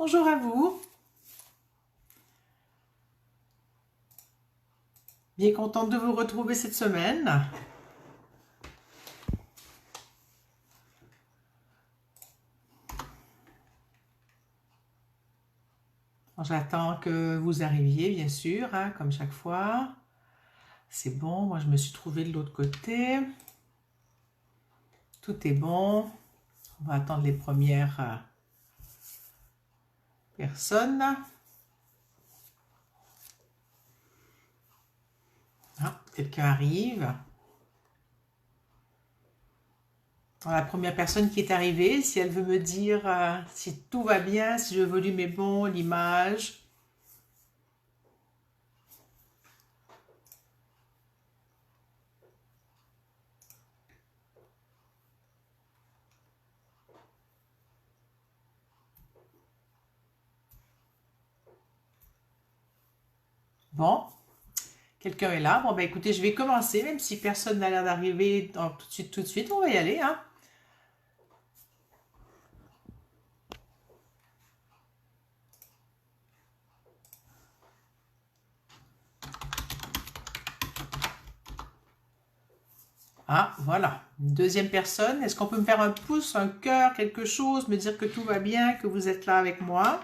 Bonjour à vous, bien contente de vous retrouver cette semaine. J'attends que vous arriviez, bien sûr, hein, comme chaque fois. C'est bon, moi je me suis trouvée de l'autre côté. Tout est bon. On va attendre les premières personnes. Ah, quelqu'un arrive. Alors, la première personne qui est arrivée, si elle veut me dire si tout va bien, si le volume est bon, l'image. Bon, quelqu'un est là. Bon, ben écoutez, je vais commencer, même si personne n'a l'air d'arriver tout de suite, on va y aller, hein. Ah, voilà. Une deuxième personne. Est-ce qu'on peut me faire un pouce, un cœur, quelque chose, me dire que tout va bien, que vous êtes là avec moi?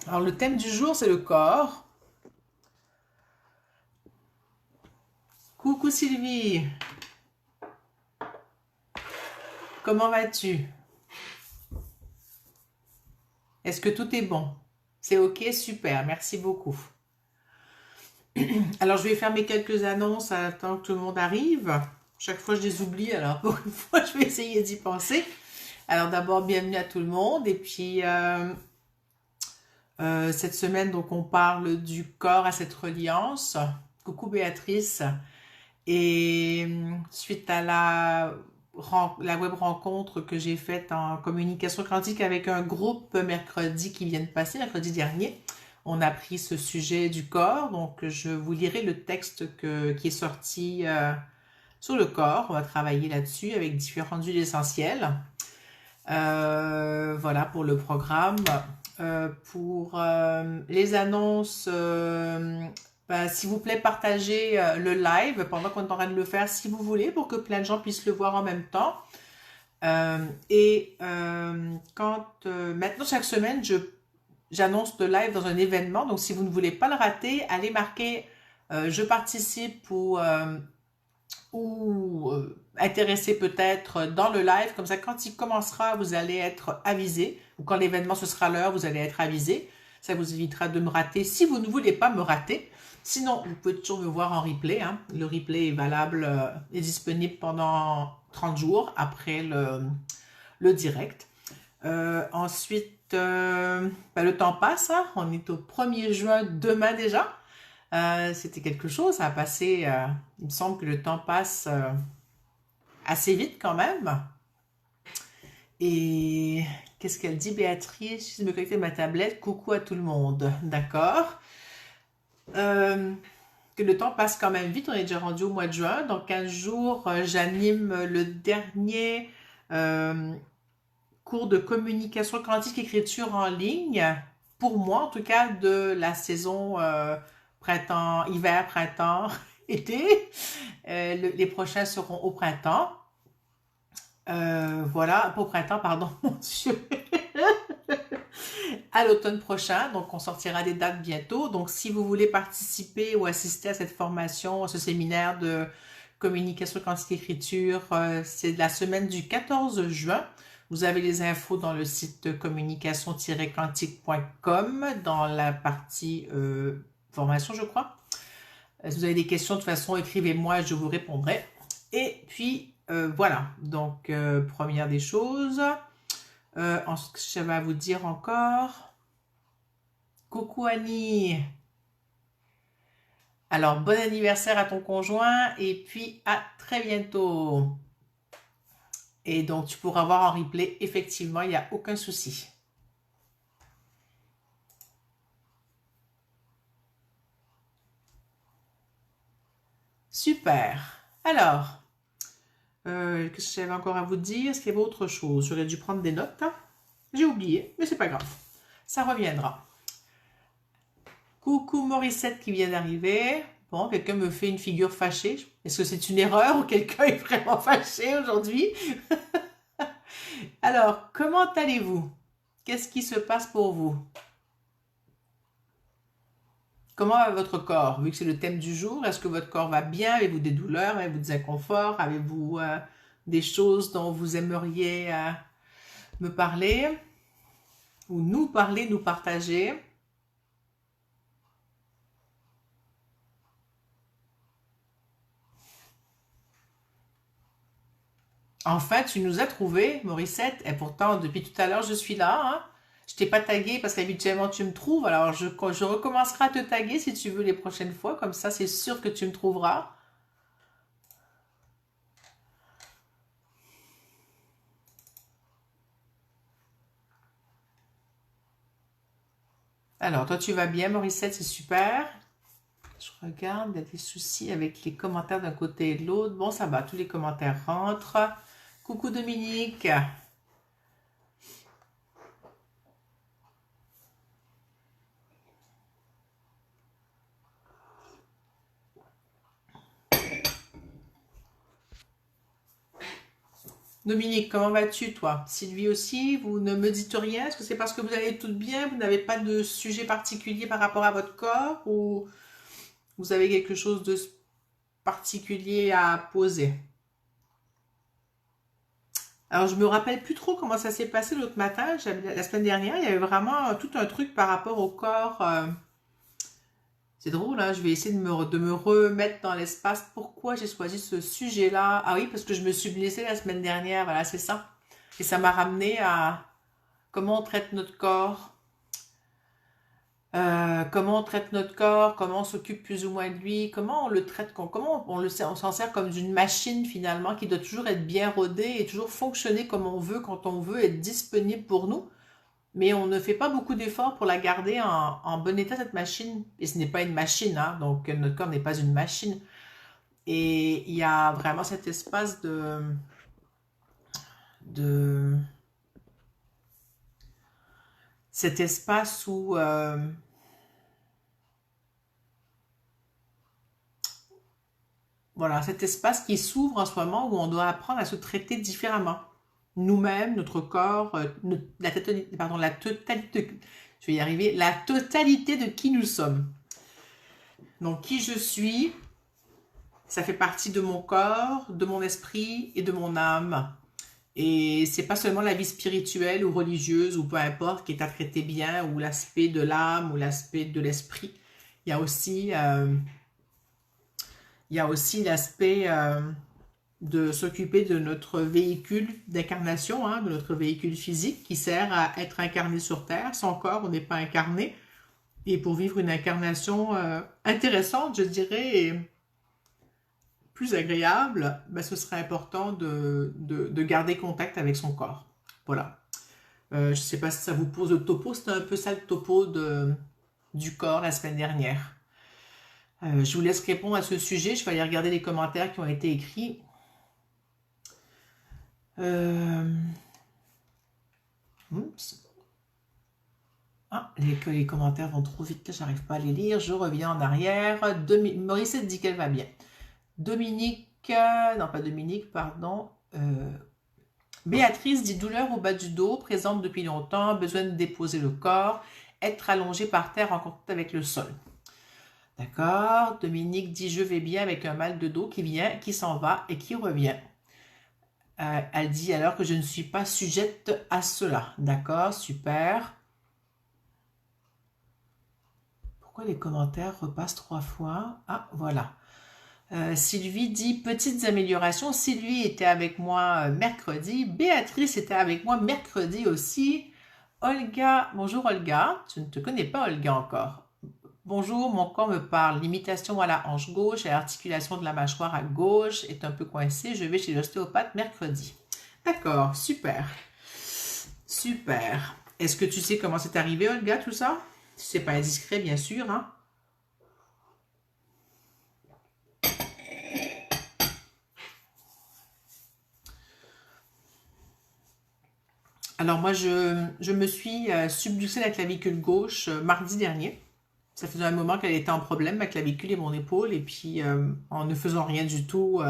Alors, le thème du jour, c'est le corps. Coucou Sylvie, comment vas-tu? Est-ce que tout est bon? C'est ok, super, merci beaucoup. Alors, je vais faire mes quelques annonces attends que tout le monde arrive. Chaque fois, je les oublie, alors pour une fois, je vais essayer d'y penser. Alors, d'abord, bienvenue à tout le monde. Et puis, cette semaine, donc, on parle du corps à cette reliance. Coucou Béatrice. Et suite à la web rencontre que j'ai faite en communication quantique avec un groupe mercredi qui vient de passer, mercredi dernier, on a pris ce sujet du corps. Donc, je vous lirai le texte qui est sorti sur le corps. On va travailler là-dessus avec différentes huiles essentielles. Voilà pour le programme. Pour les annonces, ben, s'il vous plaît, partagez le live pendant qu'on est en train de le faire si vous voulez, pour que plein de gens puissent le voir en même temps. Maintenant, chaque semaine, j'annonce le live dans un événement. Donc, si vous ne voulez pas le rater, allez marquer je participe ou intéressé peut-être dans le live. Comme ça, quand il commencera, vous allez être avisé. Ou quand l'événement ce sera l'heure, vous allez être avisé. Ça vous évitera de me rater si vous ne voulez pas me rater. Sinon, vous pouvez toujours me voir en replay, hein. Le replay est valable, est disponible pendant 30 jours après le direct. Ensuite, ben, le temps passe, hein. On est au 1er juin demain déjà. C'était quelque chose, ça a passé, il me semble que le temps passe assez vite quand même. Et qu'est-ce qu'elle dit, Béatrice? Je me connecter à ma tablette, coucou à tout le monde, d'accord. Euh, que le temps passe quand même vite, on est déjà rendu au mois de juin. Dans 15 jours, j'anime le dernier euh, cours de communication quantique écriture en ligne, pour moi en tout cas, de la saison printemps, hiver, printemps, été. Les prochains seront au printemps. Voilà, pas au printemps, pardon, mon Dieu. À l'automne prochain, donc on sortira des dates bientôt. Donc si vous voulez participer ou assister à cette formation, à ce séminaire de communication quantique écriture, c'est la semaine du 14 juin. Vous avez les infos dans le site communication-quantique.com dans la partie formation, je crois. Si vous avez des questions, de toute façon, écrivez-moi, je vous répondrai. Et puis, voilà. Donc, première des choses. Ce que j'avais à vous dire encore. Coucou Annie. Alors, bon anniversaire à ton conjoint et puis à très bientôt. Et donc, tu pourras voir en replay, effectivement, il n'y a aucun souci. Super. Alors, Qu'est-ce que j'avais encore à vous dire? Est-ce qu'il y avait autre chose? J'aurais dû prendre des notes, hein. J'ai oublié, mais c'est pas grave. Ça reviendra. Coucou Morissette qui vient d'arriver. Bon, quelqu'un me fait une figure fâchée. Est-ce que c'est une erreur ou quelqu'un est vraiment fâché aujourd'hui? Alors, comment allez-vous? Qu'est-ce qui se passe pour vous? Comment va votre corps? Vu que c'est le thème du jour, est-ce que votre corps va bien? Avez-vous des douleurs? Avez-vous des inconforts? Avez-vous des choses dont vous aimeriez me parler? Ou nous parler, nous partager? Enfin, tu nous as trouvé, Morissette, et pourtant, depuis tout à l'heure, je suis là, hein. Je t'ai pas tagué parce qu'habituellement, tu me trouves, alors je recommencerai à te taguer si tu veux les prochaines fois, comme ça, c'est sûr que tu me trouveras. Alors, toi, tu vas bien, Morissette, c'est super. Je regarde, il y a des soucis avec les commentaires d'un côté et de l'autre. Bon, ça va, tous les commentaires rentrent. Coucou Dominique. Dominique, comment vas-tu, toi? Sylvie aussi, vous ne me dites rien? Est-ce que c'est parce que vous allez toutes bien? Vous n'avez pas de sujet particulier par rapport à votre corps? Ou vous avez quelque chose de particulier à poser? Alors, je me rappelle plus trop comment ça s'est passé l'autre matin. La semaine dernière, il y avait vraiment tout un truc par rapport au corps. C'est drôle, hein, je vais essayer de me remettre dans l'espace. Pourquoi j'ai choisi ce sujet-là? Ah oui, parce que je me suis blessée la semaine dernière, voilà, c'est ça. Et ça m'a ramené à comment on traite notre corps, comment on traite notre corps, comment on s'occupe plus ou moins de lui, comment on le traite, comment on s'en sert comme d'une machine finalement qui doit toujours être bien rodée et toujours fonctionner comme on veut quand on veut, être disponible pour nous. Mais on ne fait pas beaucoup d'efforts pour la garder en bon état, cette machine. Et ce n'est pas une machine, hein, donc notre corps n'est pas une machine. Et il y a vraiment cet espace de cet espace où, voilà, cet espace qui s'ouvre en ce moment où on doit apprendre à se traiter différemment. Nous-mêmes, notre corps, la totalité, pardon, la totalité, je vais y arriver, la totalité de qui nous sommes. Donc, qui je suis, ça fait partie de mon corps, de mon esprit et de mon âme. Et c'est pas seulement la vie spirituelle ou religieuse ou peu importe qui est à traiter bien, ou l'aspect de l'âme ou l'aspect de l'esprit. Il y a aussi, l'aspect de s'occuper de notre véhicule d'incarnation, hein, de notre véhicule physique qui sert à être incarné sur Terre. Son corps, on n'est pas incarné. Et pour vivre une incarnation intéressante, je dirais, et plus agréable, ben, ce serait important de garder contact avec son corps. Voilà. Je ne sais pas si ça vous pose le topo, c'était un peu ça le topo du corps la semaine dernière. Je vous laisse répondre à ce sujet, je vais aller regarder les commentaires qui ont été écrits. Oups. Ah, les commentaires vont trop vite, j'arrive pas à les lire, je reviens en arrière. Maurice dit qu'elle va bien. Dominique, non pas Dominique, pardon. Béatrice dit douleur au bas du dos, présente depuis longtemps, besoin de déposer le corps, être allongé par terre en contact avec le sol. D'accord. Dominique dit je vais bien avec un mal de dos qui vient, qui s'en va et qui revient. Elle dit alors que je ne suis pas sujette à cela. D'accord, super. Pourquoi les commentaires repassent 3 fois? Ah, voilà. Sylvie dit petites améliorations. Sylvie était avec moi mercredi. Béatrice était avec moi mercredi aussi. Olga, bonjour Olga. Je ne te connais pas Olga encore. Bonjour, mon corps me parle. Limitation à la hanche gauche et l'articulation de la mâchoire à gauche est un peu coincée. Je vais chez l'ostéopathe mercredi. D'accord, super. Super. Est-ce que tu sais comment c'est arrivé Olga tout ça? C'est pas indiscret bien sûr, hein? Alors moi, je me suis subluxé la clavicule gauche mardi dernier. Ça faisait un moment qu'elle était en problème, ma clavicule et mon épaule, et puis en ne faisant rien du tout,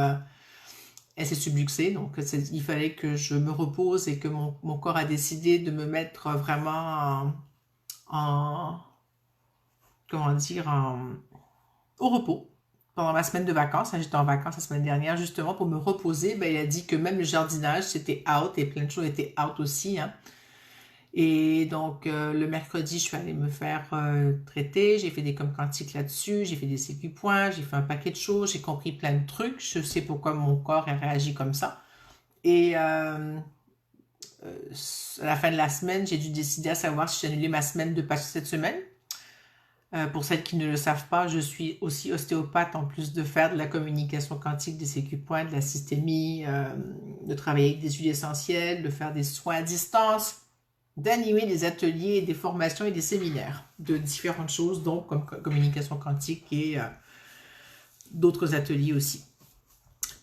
elle s'est subluxée. Donc il fallait que je me repose et que mon corps a décidé de me mettre vraiment en comment dire, au repos pendant ma semaine de vacances. J'étais en vacances la semaine dernière justement pour me reposer. Ben, il a dit que même le jardinage c'était out et plein de choses étaient out aussi, hein. Et donc, le mercredi, je suis allée me faire traiter. J'ai fait des comme quantiques là-dessus. J'ai fait des sécu-points. J'ai fait un paquet de choses. J'ai compris plein de trucs. Je sais pourquoi mon corps a réagi comme ça. Et à la fin de la semaine, j'ai dû décider à savoir si j'annulais ma semaine de passer cette semaine. Pour celles qui ne le savent pas, je suis aussi ostéopathe en plus de faire de la communication quantique, des sécu-points, de la systémie, de travailler avec des huiles essentielles, de faire des soins à distance, d'animer des ateliers, des formations et des séminaires de différentes choses, donc comme communication quantique et d'autres ateliers aussi.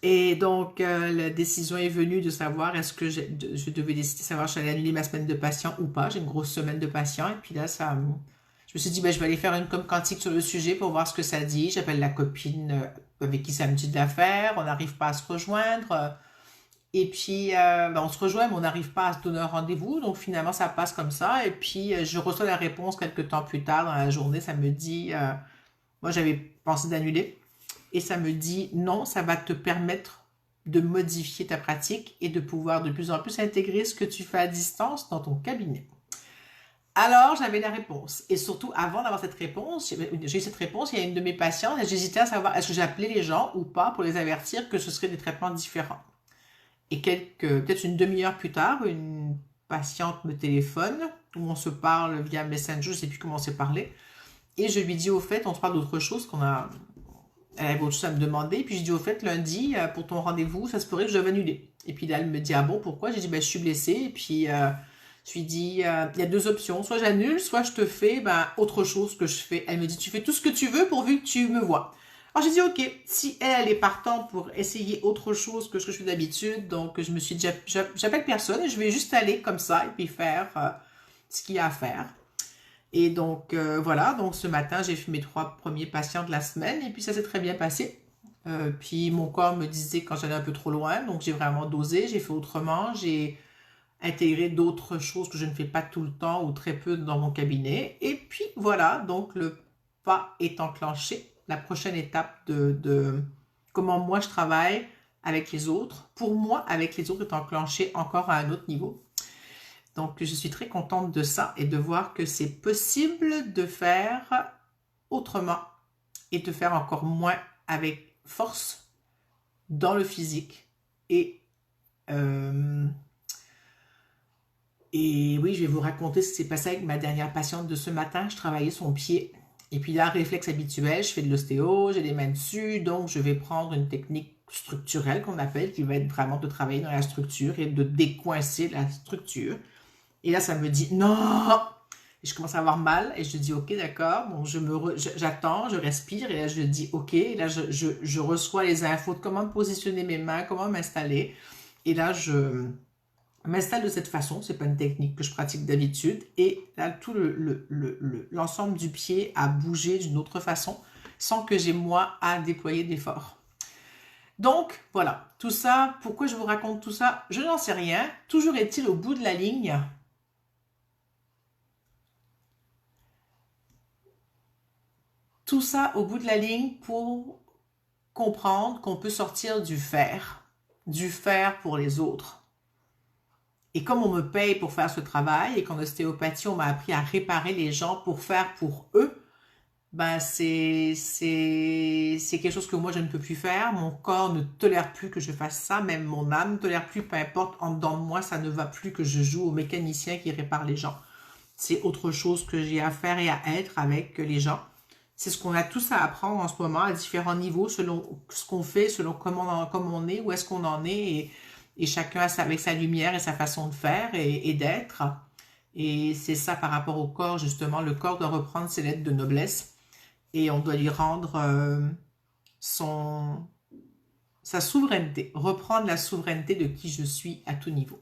Et donc, la décision est venue de savoir est-ce que je devais décider de savoir si j'allais annuler ma semaine de patient ou pas. J'ai une grosse semaine de patient et puis là, je me suis dit, ben, je vais aller faire une com quantique sur le sujet pour voir ce que ça dit. J'appelle la copine avec qui ça me dit de la faire. On n'arrive pas à se rejoindre. Et puis, ben, on se rejoint, mais on n'arrive pas à se donner un rendez-vous. Donc, finalement, ça passe comme ça. Et puis, je reçois la réponse quelques temps plus tard dans la journée. Ça me dit, moi, j'avais pensé d'annuler. Et ça me dit, non, ça va te permettre de modifier ta pratique et de pouvoir de plus en plus intégrer ce que tu fais à distance dans ton cabinet. Alors, j'avais la réponse. Et surtout, avant d'avoir cette réponse, j'ai eu cette réponse, il y a une de mes patientes, et j'hésitais à savoir est-ce que j'appelais les gens ou pas pour les avertir que ce seraient des traitements différents. Et peut-être une demi-heure plus tard, une patiente me téléphone, où on se parle via Messenger, je ne sais plus comment on s'est parlé, et je lui dis au fait, on se parle d'autre chose, elle avait autre chose à me demander, puis je dis au fait, lundi, pour ton rendez-vous, ça se pourrait que je doive annuler. Et puis là, elle me dit, ah bon, pourquoi? J'ai dit, ben, je suis blessée, et puis je lui dis, il y a deux options, soit j'annule, soit je te fais autre chose que je fais. Elle me dit, tu fais tout ce que tu veux pourvu que tu me vois. Alors j'ai dit, ok, si elle est partante pour essayer autre chose que ce que je fais d'habitude, donc je me suis dit, j'appelle personne, et je vais juste aller comme ça, et puis faire ce qu'il y a à faire. Et donc, voilà, donc ce matin, j'ai fait mes 3 premiers patients de la semaine et puis ça s'est très bien passé. Puis mon corps me disait quand j'allais un peu trop loin, donc j'ai vraiment dosé, j'ai fait autrement, j'ai intégré d'autres choses que je ne fais pas tout le temps ou très peu dans mon cabinet. Et puis voilà, donc le pas est enclenché. La prochaine étape de comment moi je travaille avec les autres, pour moi, avec les autres est enclenchée encore à un autre niveau. Donc, je suis très contente de ça et de voir que c'est possible de faire autrement et de faire encore moins avec force dans le physique. Et oui, je vais vous raconter ce qui s'est passé avec ma dernière patiente de ce matin. Je travaillais son pied. Et puis là, réflexe habituel, je fais de l'ostéo, j'ai les mains dessus, donc je vais prendre une technique structurelle qu'on appelle, qui va être vraiment de travailler dans la structure et de décoincer la structure. Et là, ça me dit non. Et je commence à avoir mal et je dis ok, d'accord. Bon, j'attends, je respire et là je dis ok. Et là, je reçois les infos de comment positionner mes mains, comment m'installer. Et là, je m'installe de cette façon. C'est pas une technique que je pratique d'habitude. Et là, tout l'ensemble du pied a bougé d'une autre façon sans que j'ai moi à déployer d'efforts. Donc, voilà. Tout ça, pourquoi je vous raconte tout ça? Je n'en sais rien. Toujours est-il au bout de la ligne. Tout ça au bout de la ligne pour comprendre qu'on peut sortir du faire pour les autres. Et comme on me paye pour faire ce travail et qu'en ostéopathie, on m'a appris à réparer les gens pour faire pour eux, ben c'est quelque chose que moi je ne peux plus faire. Mon corps ne tolère plus que je fasse ça, même mon âme ne tolère plus, peu importe, en dedans de moi, ça ne va plus que je joue au mécanicien qui répare les gens. C'est autre chose que j'ai à faire et à être avec les gens. C'est ce qu'on a tous à apprendre en ce moment à différents niveaux, selon ce qu'on fait, selon comment on est, où est-ce qu'on en est, et chacun avec sa lumière et sa façon de faire et d'être. Et c'est ça par rapport au corps, justement. Le corps doit reprendre ses lettres de noblesse et on doit lui rendre sa souveraineté, reprendre la souveraineté de qui je suis à tout niveau.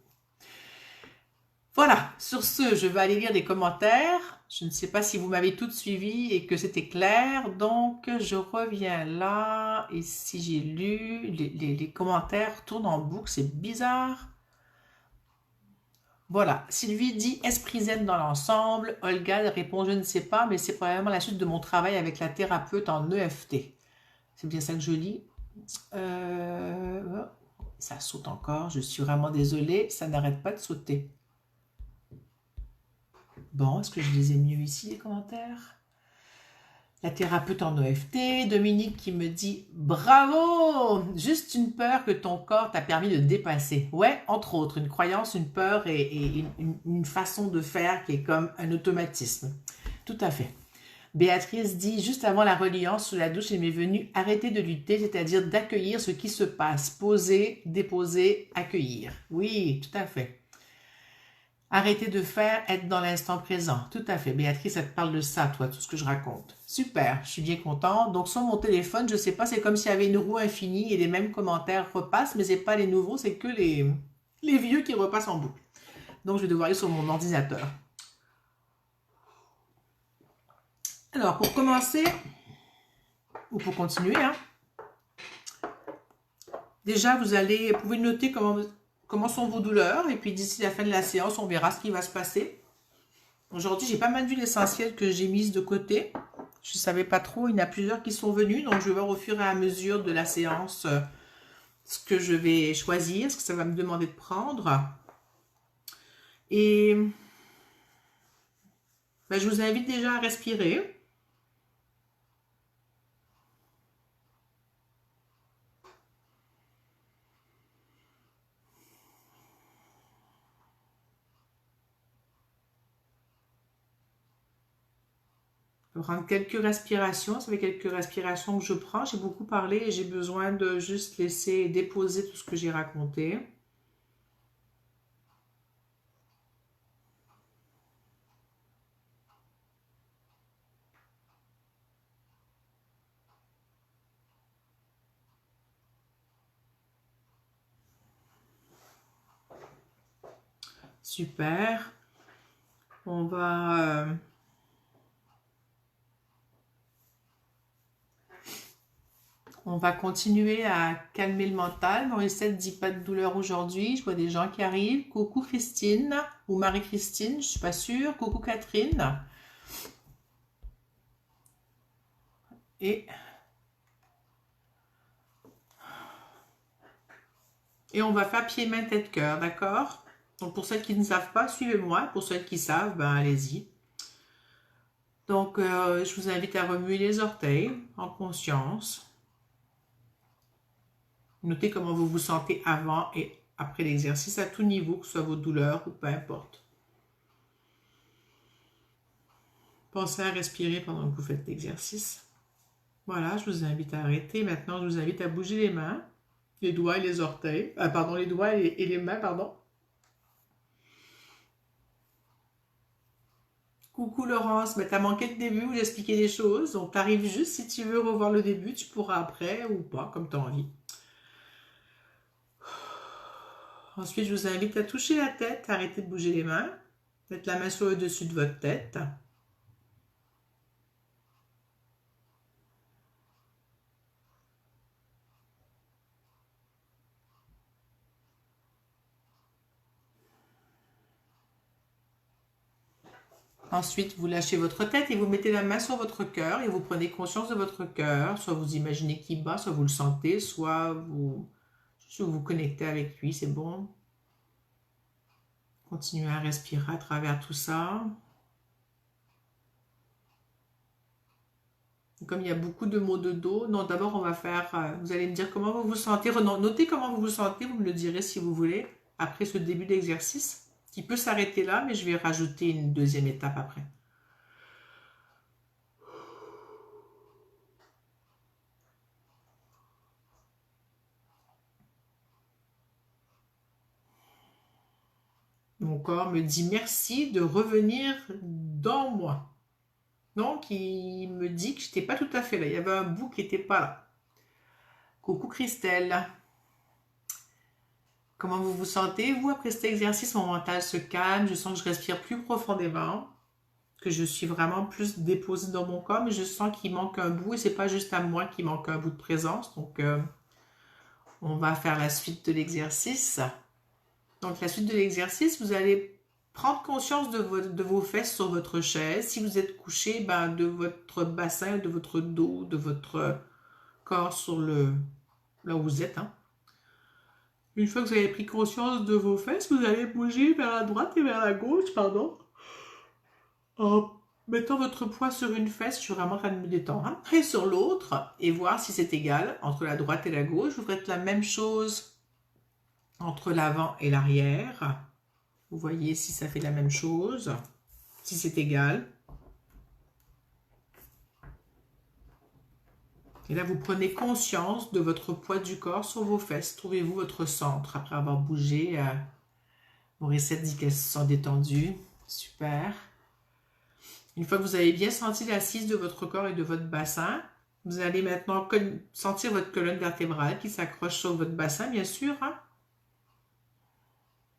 Voilà, sur ce, je vais aller lire les commentaires. Je ne sais pas si vous m'avez toutes suivi et que c'était clair. Donc, je reviens là. Et si j'ai lu, les commentaires tournent en boucle, c'est bizarre. Voilà, Sylvie dit esprit zen dans l'ensemble. Olga répond je ne sais pas, mais c'est probablement la suite de mon travail avec la thérapeute en EFT. C'est bien ça que je lis. Ça saute encore, je suis vraiment désolée, ça n'arrête pas de sauter. Bon, est-ce que je les ai mieux ici, les commentaires? La thérapeute en EFT, Dominique qui me dit « Bravo! Juste une peur que ton corps t'a permis de dépasser. » Ouais, entre autres, une croyance, une peur et une façon de faire qui est comme un automatisme. Tout à fait. Béatrice dit « Juste avant la reliance sous la douche, il m'est venu arrêter de lutter, c'est-à-dire d'accueillir ce qui se passe. Poser, déposer, accueillir. » Oui, tout à fait. Arrêter de faire, être dans l'instant présent. Tout à fait. Béatrice, ça te parle de ça, toi, tout ce que je raconte. Super, je suis bien contente. Donc, sur mon téléphone, je sais pas, c'est comme s'il y avait une roue infinie et les mêmes commentaires repassent, mais c'est pas les nouveaux, c'est que les vieux qui repassent en boucle. Donc, je vais devoir aller sur mon ordinateur. Alors, pour commencer, ou pour continuer, hein, déjà, vous pouvez noter comment sont vos douleurs, et puis d'ici la fin de la séance, on verra ce qui va se passer. Aujourd'hui, j'ai pas mal d'huile essentielle que j'ai mise de côté. Je ne savais pas trop, il y en a plusieurs qui sont venus, donc je vais voir au fur et à mesure de la séance ce que je vais choisir, ce que ça va me demander de prendre. Et ben, je vous invite déjà à respirer. Prendre quelques respirations, ça fait quelques respirations que je prends. J'ai beaucoup parlé et j'ai besoin de juste laisser déposer tout ce que j'ai raconté. Super. On va continuer à calmer le mental. Morissette dit pas de douleur aujourd'hui. Je vois des gens qui arrivent. Coucou Christine ou Marie-Christine, je suis pas sûre. Coucou Catherine. Et on va faire pied, main, tête, cœur, d'accord? Donc pour celles qui ne savent pas, suivez-moi. Pour celles qui savent, ben allez-y. Donc je vous invite à remuer les orteils en conscience. Notez comment vous vous sentez avant et après l'exercice à tout niveau, que ce soit vos douleurs ou peu importe. Pensez à respirer pendant que vous faites l'exercice. Voilà, je vous invite à arrêter. Maintenant, je vous invite à bouger les mains, les doigts et les orteils. Pardon, les doigts et les mains, pardon. Coucou Laurence, mais t'as manqué le début où j'expliquais des choses. Donc, t'arrives juste si tu veux revoir le début, tu pourras après ou pas, comme tu as envie. Ensuite, je vous invite à toucher la tête, arrêtez de bouger les mains. Mettre la main sur le dessus de votre tête. Ensuite, vous lâchez votre tête et vous mettez la main sur votre cœur et vous prenez conscience de votre cœur. Soit vous imaginez qu'il bat, soit vous le sentez, soit vous vous connectez avec lui, c'est bon. Continuez à respirer à travers tout ça. Comme il y a beaucoup de maux de dos, non, d'abord on va faire, vous allez me dire comment vous vous sentez. Notez comment vous vous sentez, vous me le direz si vous voulez, après ce début d'exercice, qui peut s'arrêter là, mais je vais rajouter une deuxième étape après. Mon corps me dit merci de revenir dans moi. Donc, il me dit que je n'étais pas tout à fait là. Il y avait un bout qui n'était pas là. Coucou Christelle. Comment vous vous sentez, vous, après cet exercice? Mon mental se calme, je sens que je respire plus profondément, que je suis vraiment plus déposée dans mon corps, mais je sens qu'il manque un bout et c'est pas juste à moi qu'il manque un bout de présence. Donc, on va faire la suite de l'exercice. Donc, la suite de l'exercice, vous allez prendre conscience de vos fesses sur votre chaise. Si vous êtes couché, ben, de votre bassin, de votre dos, de votre corps sur là où vous êtes, hein. Une fois que vous avez pris conscience de vos fesses, vous allez bouger vers la droite et vers la gauche, pardon. En mettant votre poids sur une fesse, je suis vraiment en train de me détendre, hein, et sur l'autre, et voir si c'est égal entre la droite et la gauche. Vous faites la même chose entre l'avant et l'arrière. Vous voyez si ça fait la même chose, si c'est égal. Et là, vous prenez conscience de votre poids du corps sur vos fesses. Trouvez-vous votre centre après avoir bougé. Mon reset dit qu'elles se sont détendues. Super. Une fois que vous avez bien senti l'assise de votre corps et de votre bassin, vous allez maintenant sentir votre colonne vertébrale qui s'accroche sur votre bassin, bien sûr. Hein?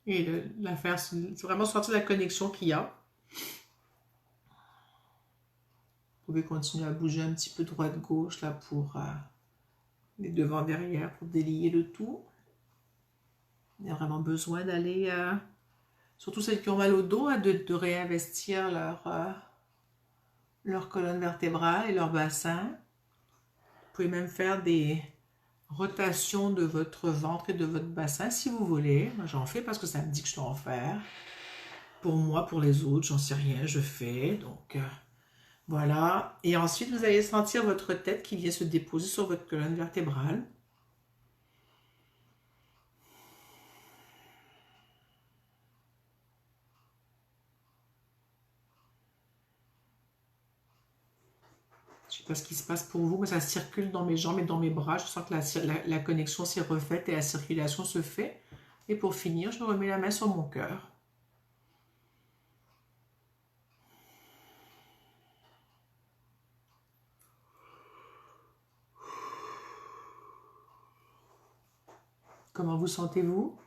Et la faire, vraiment sentir la connexion qu'il y a. Vous pouvez continuer à bouger un petit peu droite-gauche là pour les devant-derrière pour délier le tout. Il y a vraiment besoin d'aller, surtout celles qui ont mal au dos, hein, de réinvestir leur colonne vertébrale et leur bassin. Vous pouvez même faire des rotations de votre ventre et de votre bassin si vous voulez. Moi, j'en fais parce que ça me dit que je dois en faire. Pour moi, pour les autres, j'en sais rien, je fais. Donc, voilà. Et ensuite, vous allez sentir votre tête qui vient se déposer sur votre colonne vertébrale. Je ne sais pas ce qui se passe pour vous, mais ça circule dans mes jambes et dans mes bras. Je sens que la connexion s'est refaite et la circulation se fait. Et pour finir, je remets la main sur mon cœur. Comment vous sentez-vous?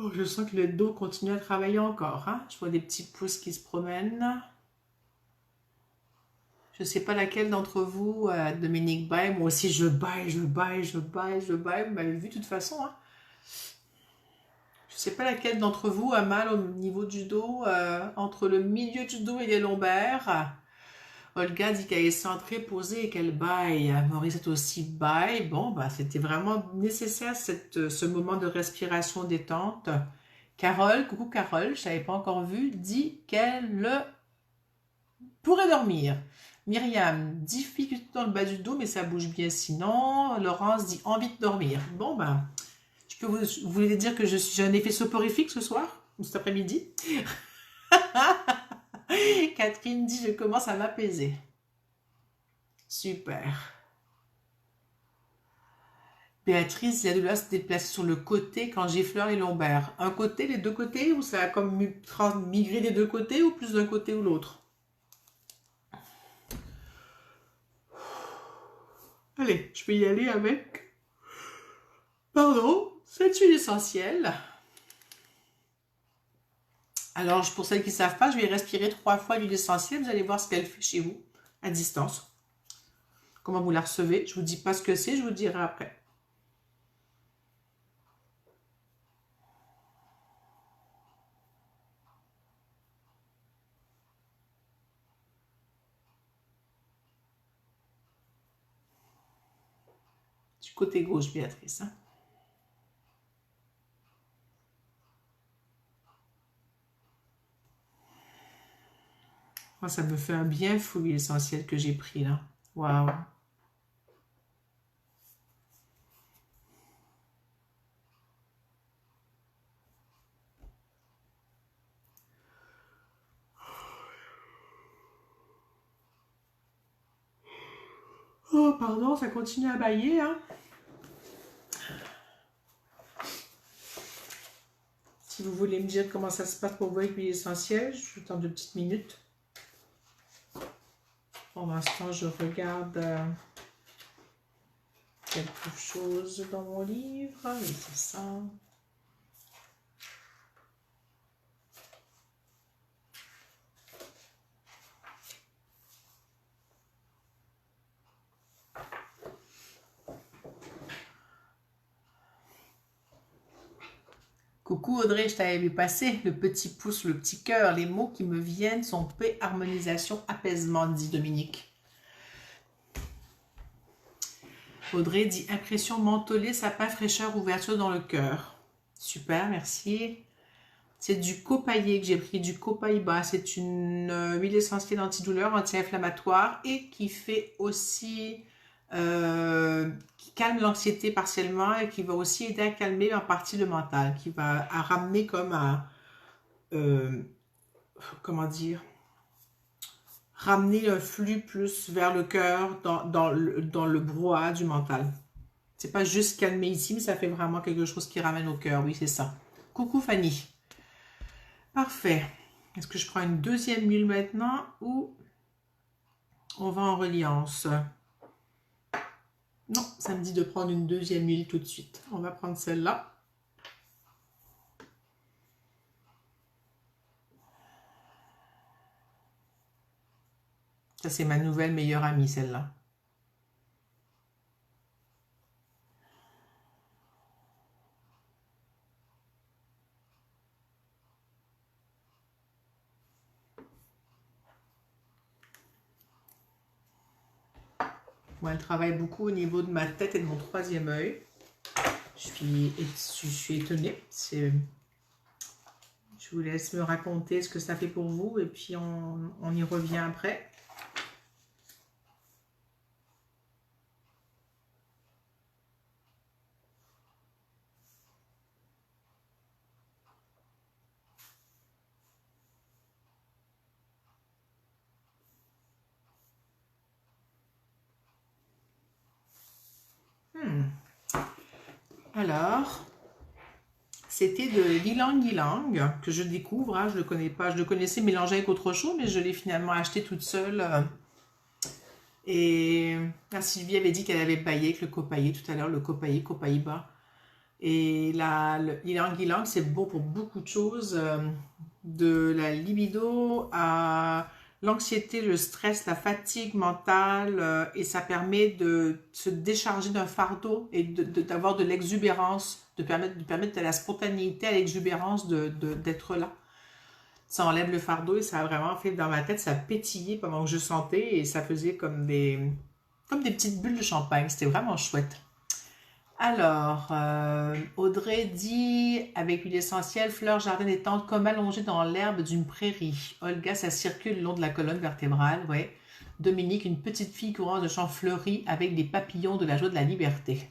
Oh, je sens que le dos continue à travailler encore. Hein? Je vois des petits pouces qui se promènent. Je ne sais pas laquelle d'entre vous, Dominique baille. Moi aussi, je baille, je baille, je baille, je baille. Vous m'avez vu de toute façon. Hein? Je ne sais pas laquelle d'entre vous a mal au niveau du dos, entre le milieu du dos et les lombaires. Olga dit qu'elle est centrée, posée et qu'elle baille. Maurice aussi baille. Bon, bah, c'était vraiment nécessaire ce moment de respiration détente. Carole, coucou Carole, je ne t'avais pas encore vu, dit qu'elle pourrait dormir. Myriam, difficulté dans le bas du dos, mais ça bouge bien sinon. Laurence dit envie de dormir. Bon, bah, vous voulez dire que j'ai un effet soporifique ce soir ou cet après-midi? Catherine dit je commence à m'apaiser. Super. Béatrice, la douleur se déplace sur le côté quand j'effleure les lombaires. Un côté, les deux côtés, ou ça a comme migré des deux côtés, ou plus d'un côté ou l'autre? Allez, je peux y aller avec, pardon, cette huile essentielle. Alors, pour celles qui ne savent pas, je vais respirer 3 fois l'huile essentielle. Vous allez voir ce qu'elle fait chez vous, à distance. Comment vous la recevez. Je ne vous dis pas ce que c'est, je vous dirai après. Du côté gauche, Béatrice. Hein. Moi, ça me fait un bien fou l'huile essentielle que j'ai pris là. Waouh. pardon, ça continue à bailler, hein. Si vous voulez me dire comment ça se passe pour vous avec l'huile essentielle, je vous tente 2 petites minutes. Pour l'instant, je regarde quelque chose dans mon livre. Oui, c'est ça. Coucou Audrey, je t'avais vu passer le petit pouce, le petit cœur. Les mots qui me viennent sont paix, harmonisation, apaisement, dit Dominique. Audrey dit impression mentholée, sapin, fraîcheur, ouverture dans le cœur. Super, merci. C'est du copaillé que j'ai pris, du copaïba. C'est une huile essentielle antidouleur, anti-inflammatoire et qui fait aussi... qui calme l'anxiété partiellement et qui va aussi aider à calmer en partie le mental, qui va à ramener comme à... comment dire, ramener un flux plus vers le cœur dans le brouhaha du mental. C'est pas juste calmer ici, mais ça fait vraiment quelque chose qui ramène au cœur. Oui, c'est ça. Coucou Fanny. Parfait. Est-ce que je prends une deuxième huile maintenant ou on va en reliance? Non, ça me dit de prendre une deuxième huile tout de suite. On va prendre celle-là. Ça, c'est ma nouvelle meilleure amie, celle-là. Moi, elle travaille beaucoup au niveau de ma tête et de mon troisième œil. Je suis étonnée. Je vous laisse me raconter ce que ça fait pour vous et puis on y revient après. Alors, c'était de l'ylang ylang que je découvre. Hein, je ne le connais pas. Je le connaissais mélangé avec autre chose, mais je l'ai finalement acheté toute seule. Et Sylvie avait dit qu'elle avait baillé avec le copaillé tout à l'heure, le copaillé, copaïba. Et le ylang ylang, c'est bon pour beaucoup de choses. De la libido à l'anxiété, le stress, la fatigue mentale, et ça permet de se décharger d'un fardeau et d'avoir de l'exubérance, de permettre à la spontanéité, à l'exubérance d'être là. Ça enlève le fardeau et ça a vraiment fait dans ma tête, ça pétillait pendant que je sentais et ça faisait comme des petites bulles de champagne. C'était vraiment chouette. Alors, Audrey dit, avec l'huile essentielle, fleurs, jardin et tentes, comme allongées dans l'herbe d'une prairie. Olga, ça circule le long de la colonne vertébrale, ouais. Dominique, une petite fille courant de champs fleuris avec des papillons de la joie de la liberté.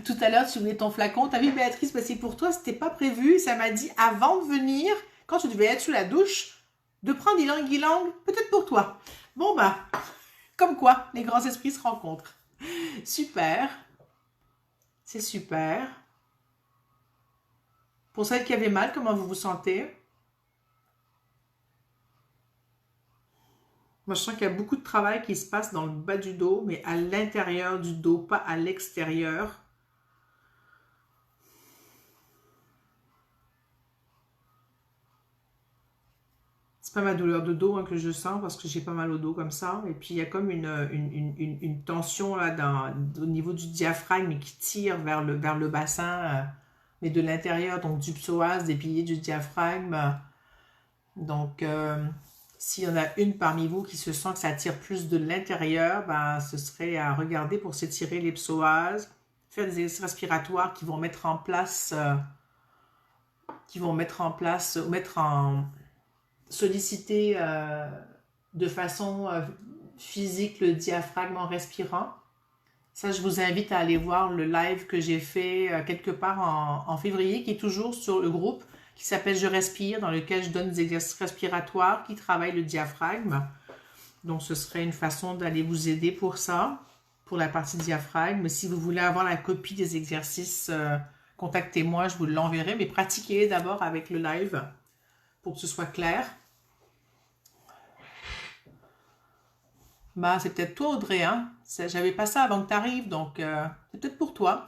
Tout à l'heure, tu voulais ton flacon. T'as vu, Béatrice, bah, c'est pour toi, c'était pas prévu. Ça m'a dit, avant de venir, quand tu devais être sous la douche, de prendre ylang ylang, peut-être pour toi. Bon, bah, comme quoi, les grands esprits se rencontrent. Super. C'est super. Pour celles qui avaient mal, comment vous vous sentez? Moi, je sens qu'il y a beaucoup de travail qui se passe dans le bas du dos, mais à l'intérieur du dos, pas à l'extérieur. C'est pas ma douleur de dos hein, que je sens parce que j'ai pas mal au dos comme ça. Et puis, il y a comme une tension là au niveau du diaphragme mais qui tire vers le bassin, mais de l'intérieur, donc du psoas, des piliers du diaphragme. Donc, s'il y en a une parmi vous qui se sent que ça tire plus de l'intérieur, ben, ce serait à regarder pour s'étirer les psoas, faire des exercices respiratoires qui vont mettre en place, solliciter de façon physique le diaphragme en respirant. Ça, je vous invite à aller voir le live que j'ai fait quelque part en février, qui est toujours sur le groupe, qui s'appelle Je respire, dans lequel je donne des exercices respiratoires qui travaillent le diaphragme. Donc, ce serait une façon d'aller vous aider pour ça, pour la partie diaphragme. Mais si vous voulez avoir la copie des exercices, contactez-moi, je vous l'enverrai. Mais pratiquez d'abord avec le live pour que ce soit clair. Bah, c'est peut-être toi, Audrey, hein? J'avais pas ça avant que tu arrives, donc c'est peut-être pour toi.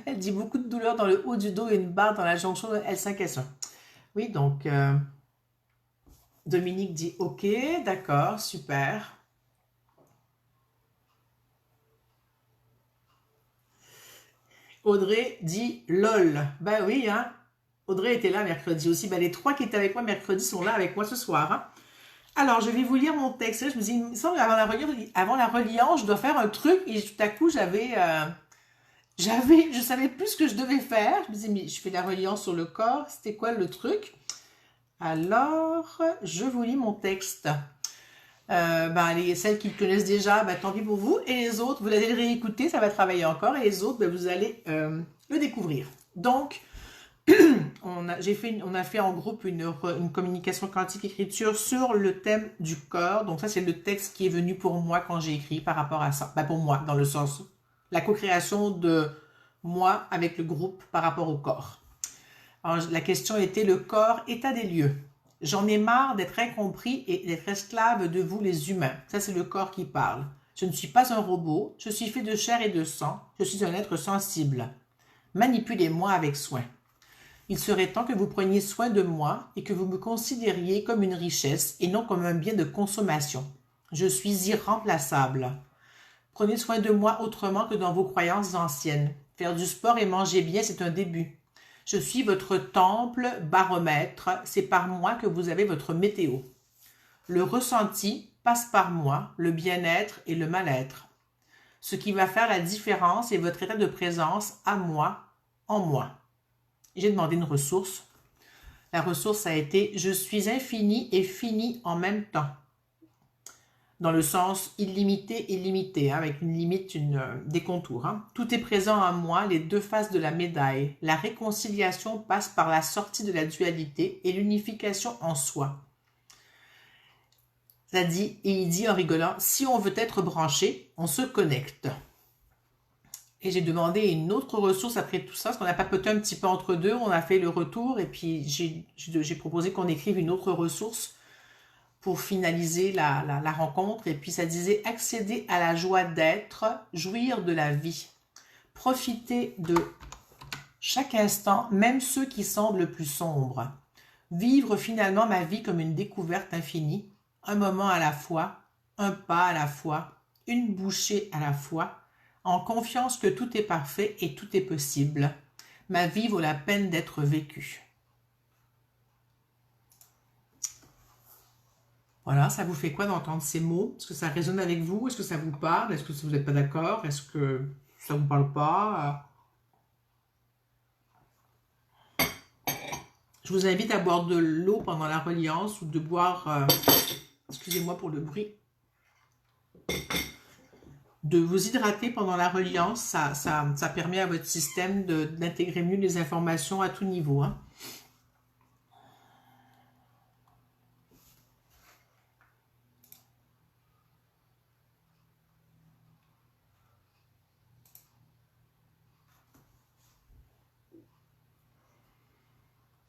Elle dit beaucoup de douleur dans le haut du dos et une barre dans la jonction de L5-S1. Oui, donc Dominique dit OK, d'accord, super. Audrey dit LOL. Ben oui, hein. Audrey était là mercredi aussi. Ben, les 3 qui étaient avec moi mercredi sont là avec moi ce soir. Hein. Alors, je vais vous lire mon texte. Je me dis, il me semble qu'avant la reliance, je dois faire un truc. Et tout à coup, je savais plus ce que je devais faire. Je me disais, mais je fais la reliance sur le corps. C'était quoi le truc? Alors, je vous lis mon texte. Celles qui le connaissent déjà, tant pis pour vous. Et les autres, vous allez le réécouter, ça va travailler encore. Et les autres, vous allez le découvrir. Donc, on a fait en groupe une communication quantique écriture sur le thème du corps. Donc ça, c'est le texte qui est venu pour moi quand j'ai écrit par rapport à ça. Pour moi, dans le sens, la co-création de moi avec le groupe par rapport au corps. Alors, la question était le corps, état des lieux. J'en ai marre d'être incompris et d'être esclave de vous les humains. Ça, c'est le corps qui parle. Je ne suis pas un robot, je suis fait de chair et de sang, je suis un être sensible. Manipulez-moi avec soin. Il serait temps que vous preniez soin de moi et que vous me considériez comme une richesse et non comme un bien de consommation. Je suis irremplaçable. Prenez soin de moi autrement que dans vos croyances anciennes. Faire du sport et manger bien, c'est un début. Je suis votre temple baromètre, c'est par moi que vous avez votre météo. Le ressenti passe par moi, le bien-être et le mal-être. Ce qui va faire la différence est votre état de présence à moi, en moi. J'ai demandé une ressource. La ressource a été « Je suis infini et fini en même temps ». Dans le sens illimité et limité, hein, avec une limite, des contours. Hein. Tout est présent en moi, les deux faces de la médaille. La réconciliation passe par la sortie de la dualité et l'unification en soi. Ça dit, et il dit en rigolant, si on veut être branché, on se connecte. Et j'ai demandé une autre ressource après tout ça, parce qu'on a papoté un petit peu entre deux, on a fait le retour, et puis j'ai proposé qu'on écrive une autre ressource pour finaliser la rencontre. Et puis ça disait « Accéder à la joie d'être, jouir de la vie, profiter de chaque instant, même ceux qui semblent plus sombres, vivre finalement ma vie comme une découverte infinie, un moment à la fois, un pas à la fois, une bouchée à la fois, en confiance que tout est parfait et tout est possible. Ma vie vaut la peine d'être vécue. » Voilà, ça vous fait quoi d'entendre ces mots? Est-ce que ça résonne avec vous? Est-ce que ça vous parle? Est-ce que vous n'êtes pas d'accord? Est-ce que ça ne vous parle pas? Je vous invite à boire de l'eau pendant la reliance ou de boire, excusez-moi pour le bruit, de vous hydrater pendant la reliance. Ça permet à votre système d'intégrer mieux les informations à tout niveau. Hein.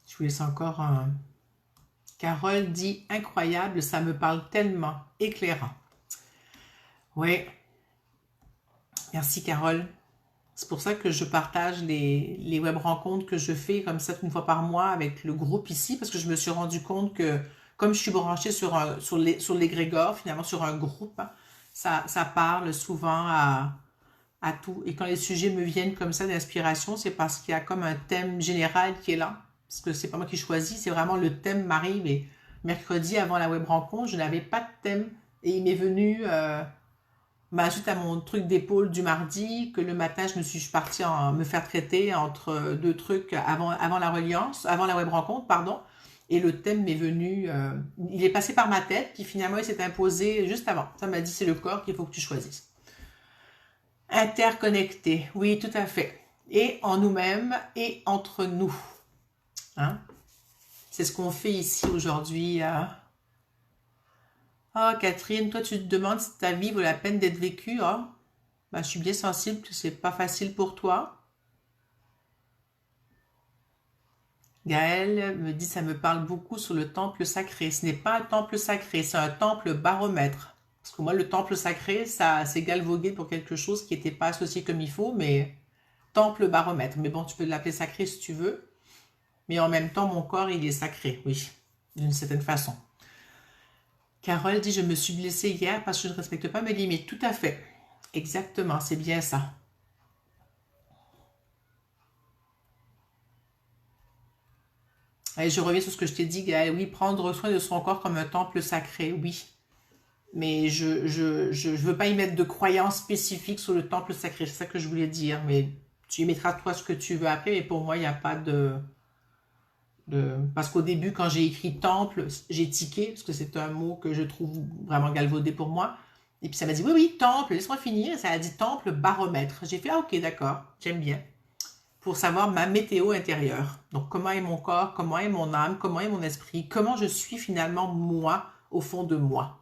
Je vous laisse encore un... Carole dit « Incroyable, ça me parle tellement, éclairant. » Oui. Merci Carole. C'est pour ça que je partage les web rencontres que je fais comme ça une fois par mois avec le groupe ici, parce que je me suis rendu compte que comme je suis branchée sur l'égrégore, finalement sur un groupe, hein, ça parle souvent à tout. Et quand les sujets me viennent comme ça d'inspiration, c'est parce qu'il y a comme un thème général qui est là. Parce que c'est pas moi qui choisis, c'est vraiment le thème m'arrive. Et mercredi, avant la web rencontre, je n'avais pas de thème. Et il m'est venu, suite à mon truc d'épaule du mardi, que le matin, je suis partie me faire traiter entre deux trucs avant la reliance, avant la web rencontre, pardon. Et le thème m'est venu, il est passé par ma tête, puis finalement, il s'est imposé juste avant. Ça m'a dit, c'est le corps qu'il faut que tu choisisses. Interconnecté, oui, tout à fait. Et en nous-mêmes et entre nous. Hein? C'est ce qu'on fait ici aujourd'hui Oh, Catherine, toi, tu te demandes si ta vie vaut la peine d'être vécue. Oh, bah, je suis bien sensible que c'est pas facile pour toi. Gaëlle me dit, ça me parle beaucoup sur le temple sacré. Ce n'est pas un temple sacré, c'est un temple baromètre. Parce que moi, le temple sacré, ça s'est galvaudé pour quelque chose qui n'était pas associé comme il faut, mais temple baromètre. Mais bon, tu peux l'appeler sacré si tu veux. Mais en même temps, mon corps, il est sacré, oui, d'une certaine façon. Carole dit, je me suis blessée hier parce que je ne respecte pas mes limites. Tout à fait. Exactement, c'est bien ça. Et je reviens sur ce que je t'ai dit, Gaëlle. Oui, prendre soin de son corps comme un temple sacré, oui. Mais je veux pas y mettre de croyances spécifiques sur le temple sacré. C'est ça que je voulais dire. Mais tu y mettras toi ce que tu veux après. Mais pour moi, il n'y a pas de... Parce qu'au début, quand j'ai écrit temple, j'ai tiqué, parce que c'est un mot que je trouve vraiment galvaudé pour moi. Et puis ça m'a dit, oui, oui, temple, laisse-moi finir. Ça a dit temple baromètre. J'ai fait, ah ok, d'accord, j'aime bien. Pour savoir ma météo intérieure. Donc comment est mon corps, comment est mon âme, comment est mon esprit, comment je suis finalement moi, au fond de moi.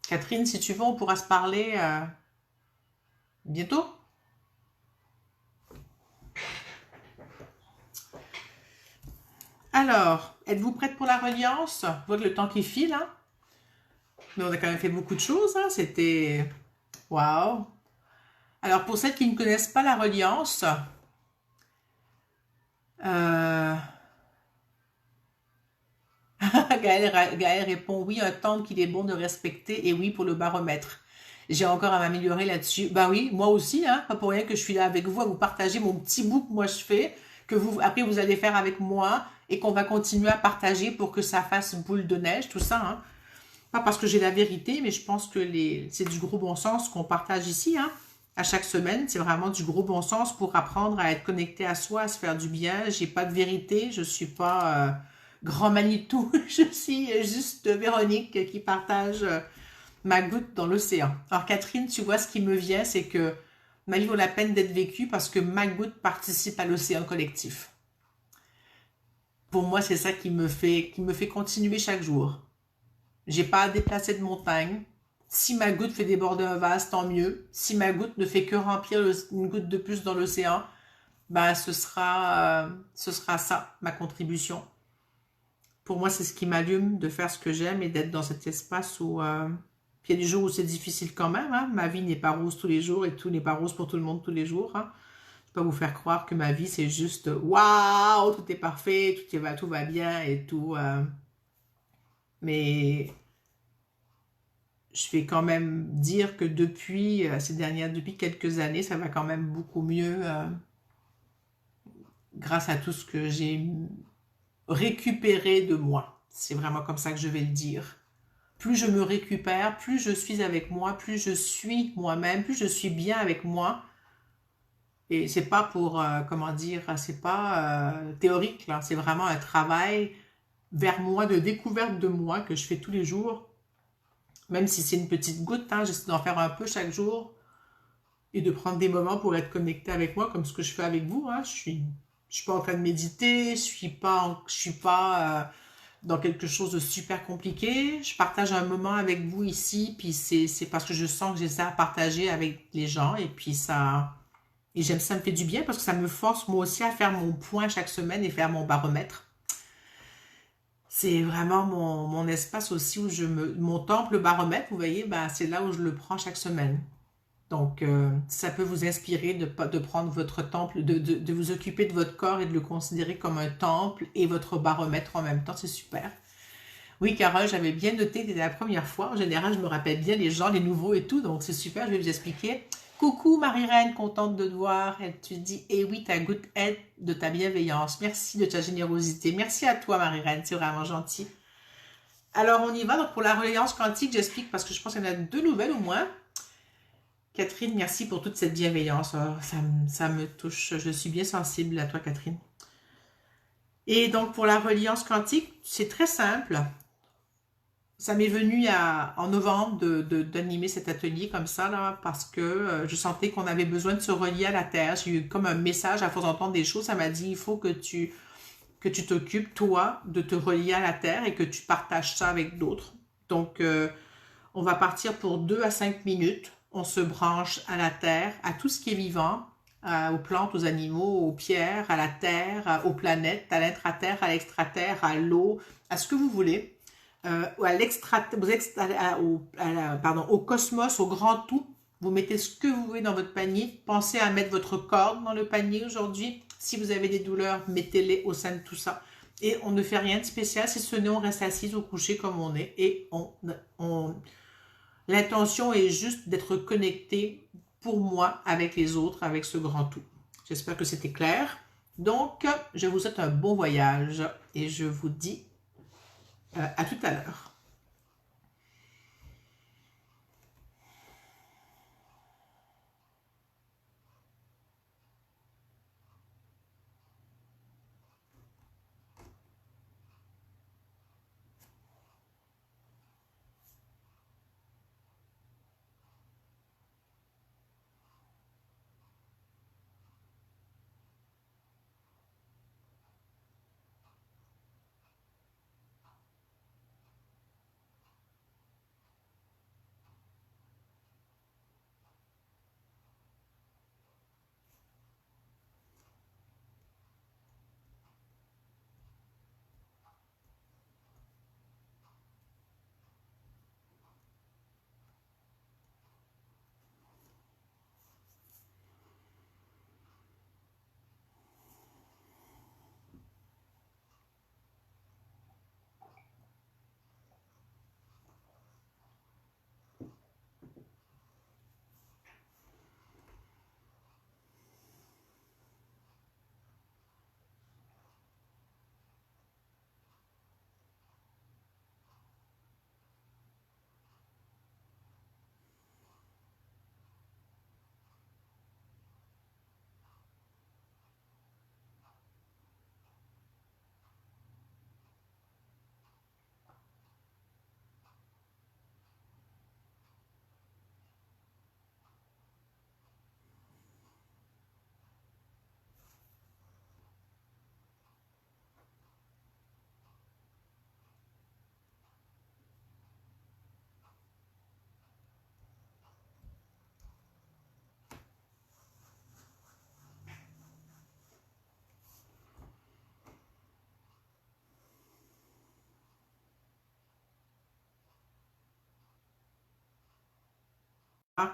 Catherine, si tu veux, on pourra se parler bientôt. Alors, êtes-vous prête pour la reliance? Je vois que le temps qui file, hein? Mais on a quand même fait beaucoup de choses, hein? C'était... Waouh! Alors, pour celles qui ne connaissent pas la reliance, euh... Gaël répond oui, un temple qu'il est bon de respecter et oui pour le baromètre. J'ai encore à m'améliorer là-dessus. Bah oui, moi aussi, hein, pas pour rien que je suis là avec vous à vous partager mon petit bout que moi je fais, que vous après vous allez faire avec moi et qu'on va continuer à partager pour que ça fasse boule de neige, tout ça. Hein. Pas parce que j'ai la vérité, mais je pense que c'est du gros bon sens qu'on partage ici. Hein. À chaque semaine, c'est vraiment du gros bon sens pour apprendre à être connecté à soi, à se faire du bien. J'ai pas de vérité, je suis pas grand Manitou, je suis juste Véronique qui partage ma goutte dans l'océan. Alors Catherine, tu vois, ce qui me vient, c'est que ma vie vaut la peine d'être vécue parce que ma goutte participe à l'océan collectif. Pour moi, c'est ça qui me fait continuer chaque jour. J'ai pas à déplacer de montagne. Si ma goutte fait déborder un vase, tant mieux. Si ma goutte ne fait que remplir une goutte de plus dans l'océan, ben ce sera ça, ma contribution. Pour moi, c'est ce qui m'allume de faire ce que j'aime et d'être dans cet espace où... il y a des jours où c'est difficile quand même. Hein. Ma vie n'est pas rose tous les jours et tout n'est pas rose pour tout le monde tous les jours. Hein. Je ne vais pas vous faire croire que ma vie, c'est juste waouh, tout est parfait, tout va bien et tout. Mais je vais quand même dire que depuis quelques années, ça va quand même beaucoup mieux grâce à tout ce que j'ai récupéré de moi. C'est vraiment comme ça que je vais le dire. Plus je me récupère, plus je suis avec moi, plus je suis moi-même, plus je suis bien avec moi. Et c'est pas pour, comment dire, c'est pas théorique, là. C'est vraiment un travail vers moi, de découverte de moi que je fais tous les jours. Même si c'est une petite goutte, hein, j'essaie d'en faire un peu chaque jour et de prendre des moments pour être connecté avec moi, comme ce que je fais avec vous. Hein. Je suis pas en train de méditer, je suis pas dans quelque chose de super compliqué. Je partage un moment avec vous ici, puis c'est parce que je sens que j'ai ça à partager avec les gens, et puis ça... Et j'aime ça, me fait du bien, parce que ça me force moi aussi à faire mon point chaque semaine et faire mon baromètre. C'est vraiment mon espace aussi où mon temple baromètre, vous voyez, ben, c'est là où je le prends chaque semaine. Donc, ça peut vous inspirer de prendre votre temple, de vous occuper de votre corps et de le considérer comme un temple et votre baromètre en même temps. C'est super. Oui, Carole, j'avais bien noté, c'était la première fois. En général, je me rappelle bien les gens, les nouveaux et tout. Donc, c'est super, je vais vous expliquer. Coucou Marie-Reine, contente de te voir. Elle te dit, eh oui, ta goutte aide de ta bienveillance. Merci de ta générosité. Merci à toi Marie-Reine, c'est vraiment gentil. Alors, on y va. Donc, pour la reliance quantique, j'explique parce que je pense qu'il y en a 2 nouvelles au moins. Catherine, merci pour toute cette bienveillance. Oh, ça me touche. Je suis bien sensible à toi, Catherine. Et donc, pour la reliance quantique, c'est très simple. Ça m'est venu en novembre d'animer cet atelier comme ça, là, parce que je sentais qu'on avait besoin de se relier à la Terre. J'ai eu comme un message à force d'entendre des choses. Ça m'a dit, il faut que tu que tu t'occupes, toi, de te relier à la terre et que tu partages ça avec d'autres. Donc, on va partir pour 2 à 5 minutes. On se branche à la terre, à tout ce qui est vivant, aux plantes, aux animaux, aux pierres, à la terre, aux planètes, à l'intraterre, à l'extraterre, à l'eau, à ce que vous voulez. À l'extra, pardon, au cosmos, au grand tout. Vous mettez ce que vous voulez dans votre panier. Pensez à mettre votre corde dans le panier aujourd'hui. Si vous avez des douleurs, mettez-les au sein de tout ça. Et on ne fait rien de spécial, si ce n'est on reste assis ou couché comme on est. Et l'intention est juste d'être connecté pour moi avec les autres, avec ce grand tout. J'espère que c'était clair. Donc, je vous souhaite un bon voyage et je vous dis à tout à l'heure.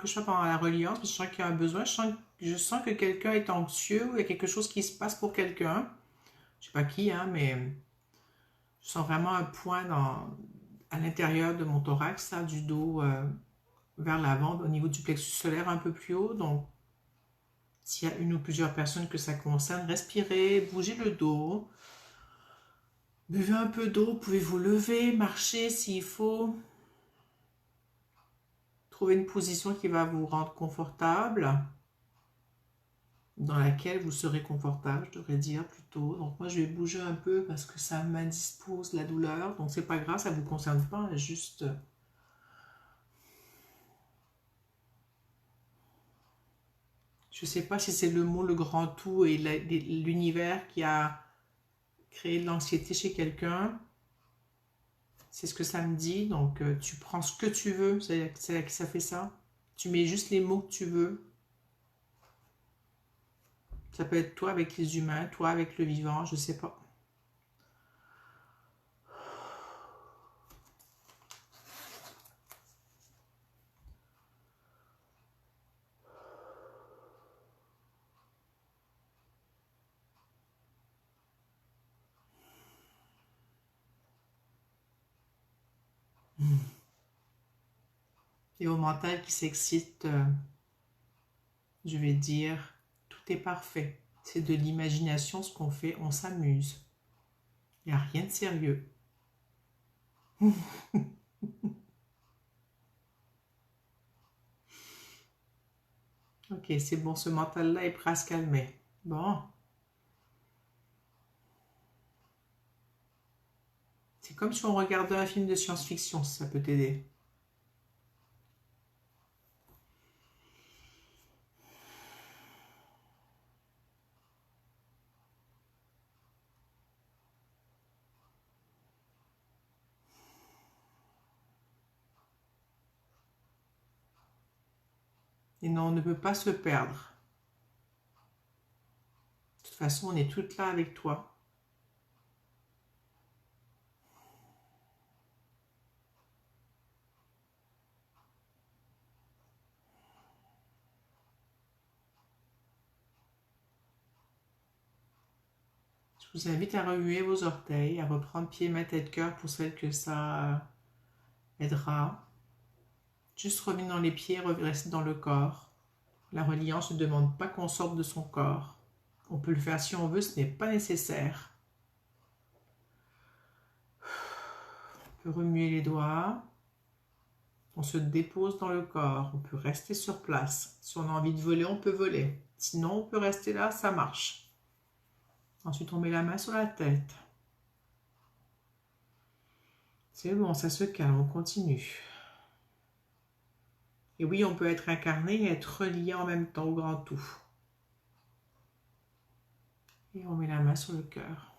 Que je sois pendant la reliance, parce que je sens qu'il y a un besoin, je sens que quelqu'un est anxieux, ou il y a quelque chose qui se passe pour quelqu'un. Je sais pas qui, hein, mais je sens vraiment un point à l'intérieur de mon thorax, là, du dos vers l'avant, au niveau du plexus solaire un peu plus haut. Donc, s'il y a une ou plusieurs personnes que ça concerne, respirez, bougez le dos, buvez un peu d'eau, pouvez-vous lever, marcher s'il faut. Trouvez une position qui va vous rendre confortable, dans laquelle vous serez confortable, je devrais dire plutôt. Donc moi je vais bouger un peu parce que ça m'indispose la douleur. Donc c'est pas grave, ça ne vous concerne pas, juste... Je sais pas si c'est le mot le grand tout et l'univers qui a créé de l'anxiété chez quelqu'un. C'est ce que ça me dit. Donc tu prends ce que tu veux, c'est là que ça fait ça. Tu mets juste les mots que tu veux. Ça peut être toi avec les humains, toi avec le vivant, je sais pas. Et au mental qui s'excite, je vais dire, tout est parfait. C'est de l'imagination ce qu'on fait, on s'amuse. Il n'y a rien de sérieux. Ok, c'est bon, ce mental-là est prêt à se calmer. Bon, c'est comme si on regardait un film de science-fiction, si ça peut t'aider. Et non, on ne peut pas se perdre. De toute façon, on est toutes là avec toi. Je vous invite à remuer vos orteils, à reprendre pied, main, tête, cœur pour celles que ça aidera. Juste revenir dans les pieds, rester dans le corps. La reliance ne demande pas qu'on sorte de son corps. On peut le faire si on veut, ce n'est pas nécessaire. On peut remuer les doigts. On se dépose dans le corps. On peut rester sur place. Si on a envie de voler, on peut voler. Sinon, on peut rester là, ça marche. Ensuite, on met la main sur la tête. C'est bon, ça se calme, on continue. Et oui, on peut être incarné et être relié en même temps au grand tout. Et on met la main sur le cœur.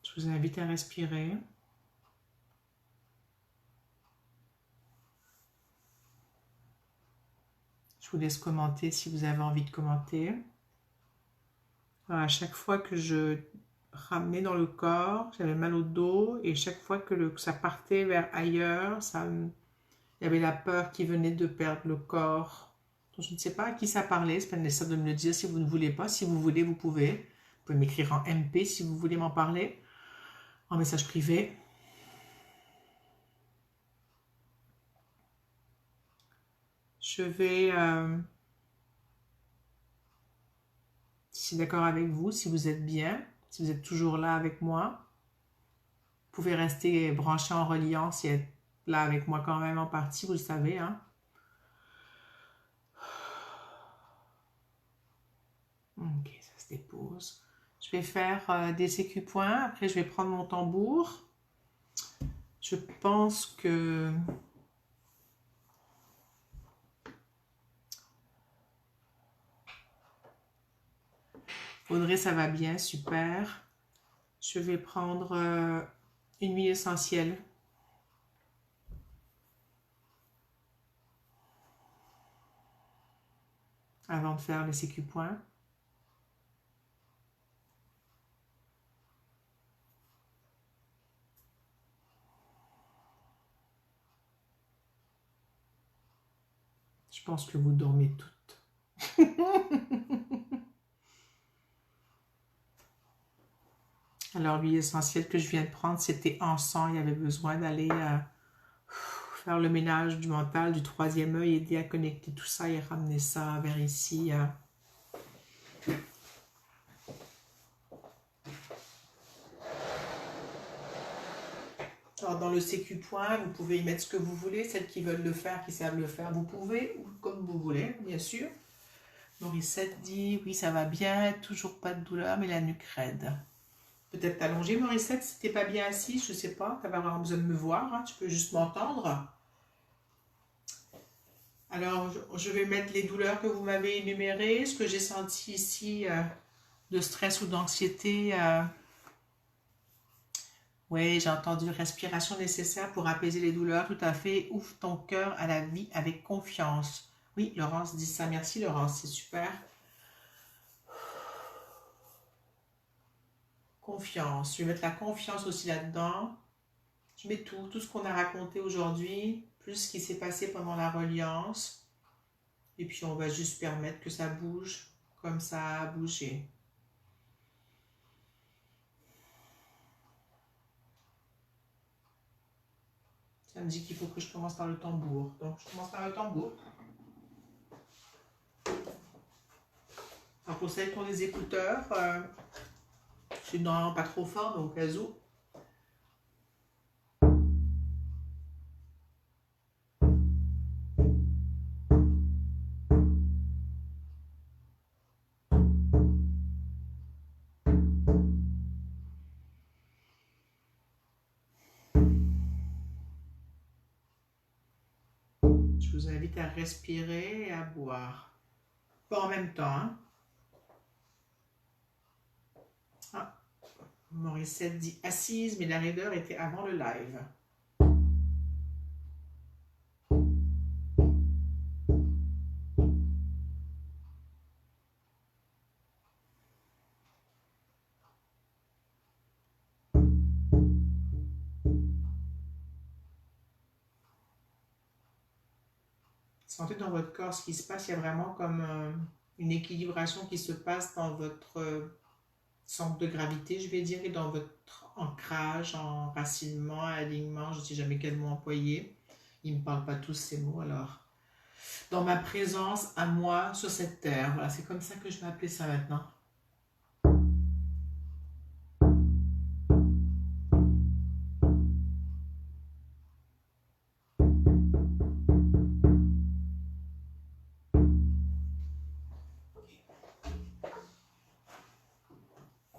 Je vous invite à respirer. Je vous laisse commenter si vous avez envie de commenter. Voilà, à chaque fois que je ramenais dans le corps, j'avais mal au dos et chaque fois que ça partait vers ailleurs, il y avait la peur qui venait de perdre le corps. Donc, je ne sais pas à qui ça parlait, c'est pas nécessaire de me le dire si vous ne voulez pas. Si vous voulez, vous pouvez. Vous pouvez m'écrire en MP si vous voulez m'en parler, en message privé. Je vais, si c'est d'accord avec vous, si vous êtes bien, si vous êtes toujours là avec moi, vous pouvez rester branché en reliance et être là avec moi quand même en partie, vous le savez, hein. Ok, ça se dépose. Je vais faire des sécu-points. Après, je vais prendre mon tambour. Je pense que... Audrey, ça va bien, super. Je vais prendre une huile essentielle. Avant de faire les sécu-points. Je pense que vous dormez toutes. Alors, l'huile essentielle que je viens de prendre, c'était encens. Il y avait besoin d'aller faire le ménage du mental, du troisième œil, aider à connecter tout ça et ramener ça vers ici. Alors, dans le sécu-point, vous pouvez y mettre ce que vous voulez. Celles qui veulent le faire, qui savent le faire, vous pouvez, ou comme vous voulez, bien sûr. Morissette dit, oui, ça va bien, toujours pas de douleur, mais la nuque raide. Peut-être t'allonger, Morissette, si t'es pas bien assis, je sais pas, tu vas avoir besoin de me voir, hein, tu peux juste m'entendre. Alors, je vais mettre les douleurs que vous m'avez énumérées, ce que j'ai senti ici de stress ou d'anxiété. Oui, j'ai entendu respiration nécessaire pour apaiser les douleurs, tout à fait. Ouvre ton cœur à la vie avec confiance. Oui, Laurence dit ça. Merci, Laurence, c'est super. Confiance. Je vais mettre la confiance aussi là-dedans. Je mets tout ce qu'on a raconté aujourd'hui, plus ce qui s'est passé pendant la reliance. Et puis, on va juste permettre que ça bouge comme ça a bougé. Ça me dit qu'il faut que je commence par le tambour. Donc, je commence par le tambour. Alors, pour celles qui ont des écouteurs, je suis normalement pas trop fort, mais au cas où. Je vous invite à respirer et à boire. Pas en même temps, hein. Ah, Morissette dit assise, mais la raideur était avant le live. Sentez dans votre corps ce qui se passe. Il y a vraiment comme une équilibration qui se passe dans votre centre de gravité, je vais dire, et dans votre ancrage, enracinement, alignement, je ne sais jamais quel mot employer. Ils ne me parlent pas tous ces mots, alors. Dans ma présence à moi sur cette terre. Voilà, c'est comme ça que je vais appeler ça maintenant.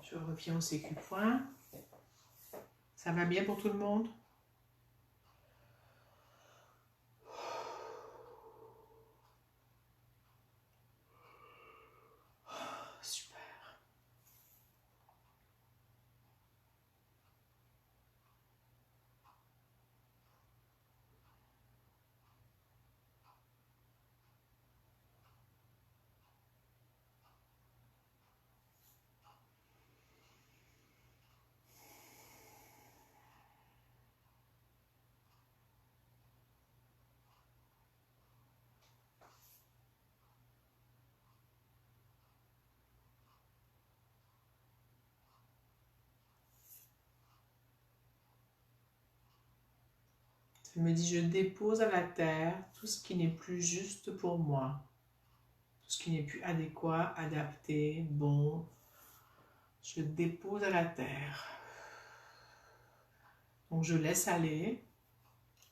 Je reviens au sécu point. Ça va bien pour tout le monde? Super. Ça me dit, je dépose à la terre tout ce qui n'est plus juste pour moi. Tout ce qui n'est plus adéquat, adapté, bon. Je dépose à la terre. Donc je laisse aller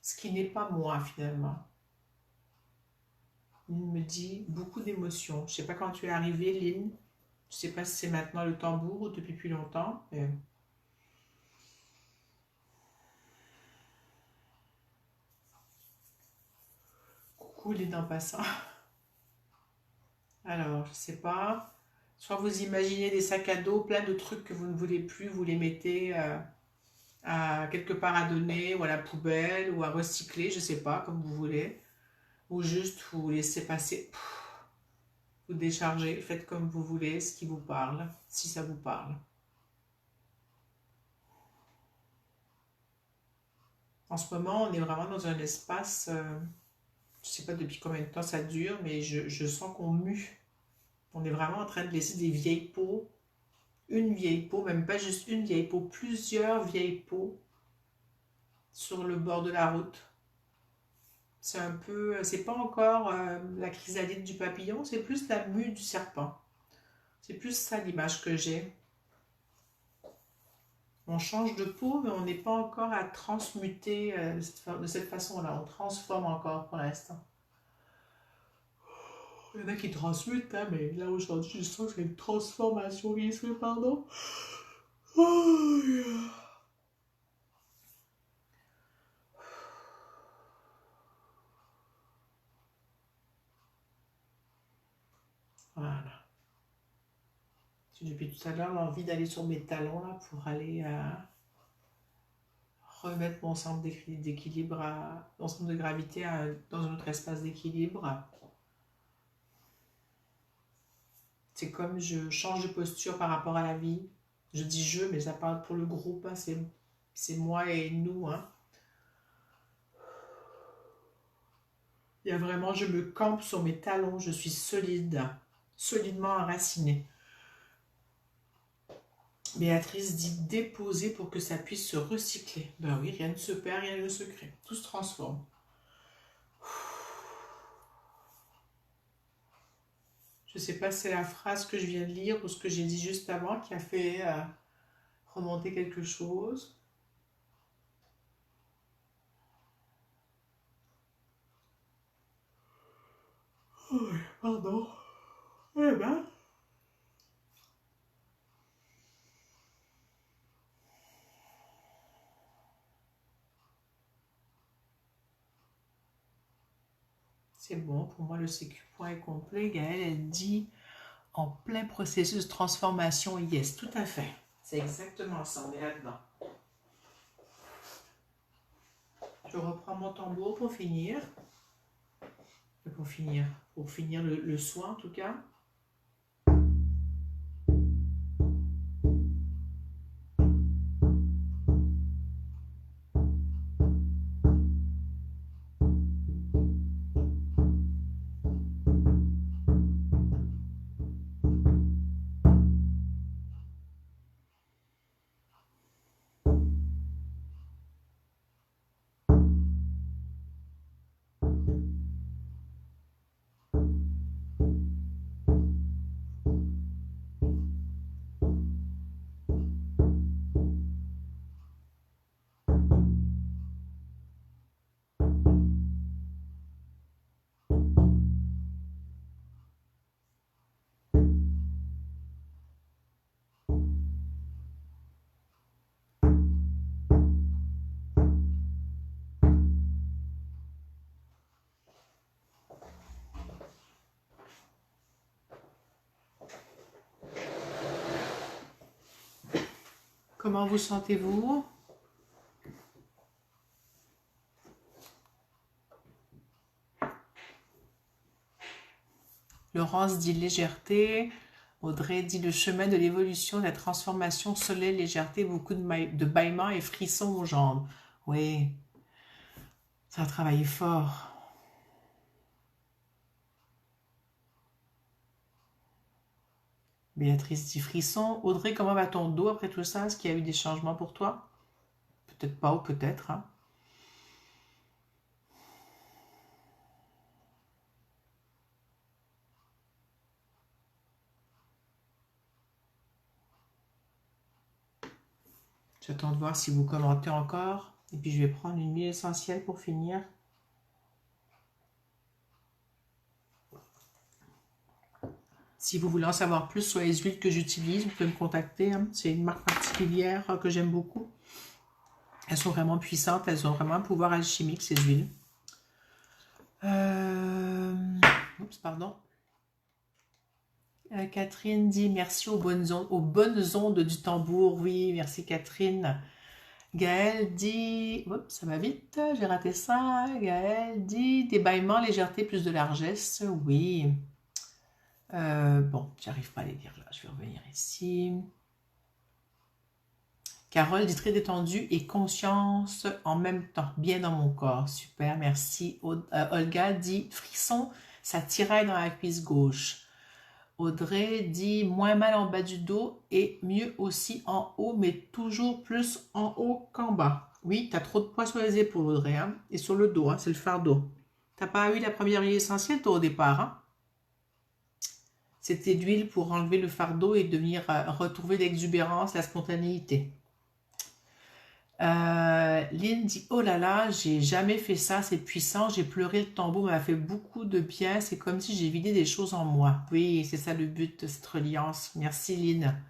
ce qui n'est pas moi finalement. Il me dit beaucoup d'émotions. Je ne sais pas quand tu es arrivée, Lynn. Je ne sais pas si c'est maintenant le tambour ou depuis plus longtemps. Mais... coucou Lynn en passant. Alors, je ne sais pas. Soit vous imaginez des sacs à dos, plein de trucs que vous ne voulez plus, vous les mettez à quelque part à donner, ou à la poubelle, ou à recycler, je ne sais pas, comme vous voulez. Ou juste vous laissez passer, vous déchargez, faites comme vous voulez, ce qui vous parle, si ça vous parle. En ce moment, on est vraiment dans un espace, je ne sais pas depuis combien de temps ça dure, mais je sens qu'on mue. On est vraiment en train de laisser des vieilles peaux, une vieille peau, même pas juste une vieille peau, plusieurs vieilles peaux sur le bord de la route. C'est un peu, c'est pas encore la chrysalide du papillon, c'est plus la mue du serpent. C'est plus ça l'image que j'ai. On change de peau, mais on n'est pas encore à transmuter de cette façon-là. On transforme encore pour l'instant. Il y en a qui transmutent, hein, mais là aujourd'hui, je sens que c'est une transformation qui se fait, pardon. Oh, yeah. Voilà. J'ai depuis tout à l'heure l'envie d'aller sur mes talons là, pour aller remettre mon centre d'équilibre, mon centre de gravité dans un autre espace d'équilibre. C'est comme je change de posture par rapport à la vie. Je dis je, mais ça parle pour le groupe, hein, c'est moi et nous. Hein. Il y a vraiment, je me campe sur mes talons, je suis solide, solidement enracinée. Béatrice dit déposer pour que ça puisse se recycler. Ben oui, rien ne se perd, rien ne se crée. Tout se transforme. Je ne sais pas si c'est la phrase que je viens de lire ou ce que j'ai dit juste avant qui a fait remonter quelque chose. Oh, pardon. Eh ben. C'est bon, pour moi le sécu point est complet. Gaëlle, elle dit en plein processus de transformation. Yes, tout à fait. C'est exactement ça, on est là-dedans. Je reprends mon tambour pour finir. Pour finir le soin en tout cas. Comment vous sentez-vous? Laurence dit légèreté. Audrey dit le chemin de l'évolution, de la transformation, soleil, légèreté, beaucoup de bâillements et frissons aux jambes. Oui, ça a travaillé fort. Béatrice dit frisson. Audrey, comment va ton dos après tout ça? Est-ce qu'il y a eu des changements pour toi? Peut-être pas ou peut-être. Hein? J'attends de voir si vous commentez encore. Et puis je vais prendre une huile essentielle pour finir. Si vous voulez en savoir plus sur les huiles que j'utilise, vous pouvez me contacter. Hein. C'est une marque particulière que j'aime beaucoup. Elles sont vraiment puissantes. Elles ont vraiment un pouvoir alchimique, ces huiles. Oups, pardon. Catherine dit merci aux bonnes ondes du tambour. Oui, merci Catherine. Gaëlle dit... Oups, ça va vite, j'ai raté ça. Gaëlle dit des bâillements, légèreté, plus de largesse. Oui. Bon, j'arrive pas à les lire là. Je vais revenir ici. Carole dit très détendue et conscience en même temps. Bien dans mon corps. Super, merci. Olga dit frisson, ça tiraille dans la cuisse gauche. Audrey dit moins mal en bas du dos et mieux aussi en haut, mais toujours plus en haut qu'en bas. Oui, tu as trop de poids sur les épaules, Audrey, hein, et sur le dos, hein, c'est le fardeau. Tu n'as pas eu la première huile essentielle, toi, au départ. Hein? C'était d'huile pour enlever le fardeau et devenir retrouver l'exubérance, la spontanéité. Lynn dit oh là là, j'ai jamais fait ça, c'est puissant, j'ai pleuré, le tambour m'a fait beaucoup de bien, c'est comme si j'ai vidé des choses en moi. Oui, c'est ça le but de cette reliance. Merci Lynn.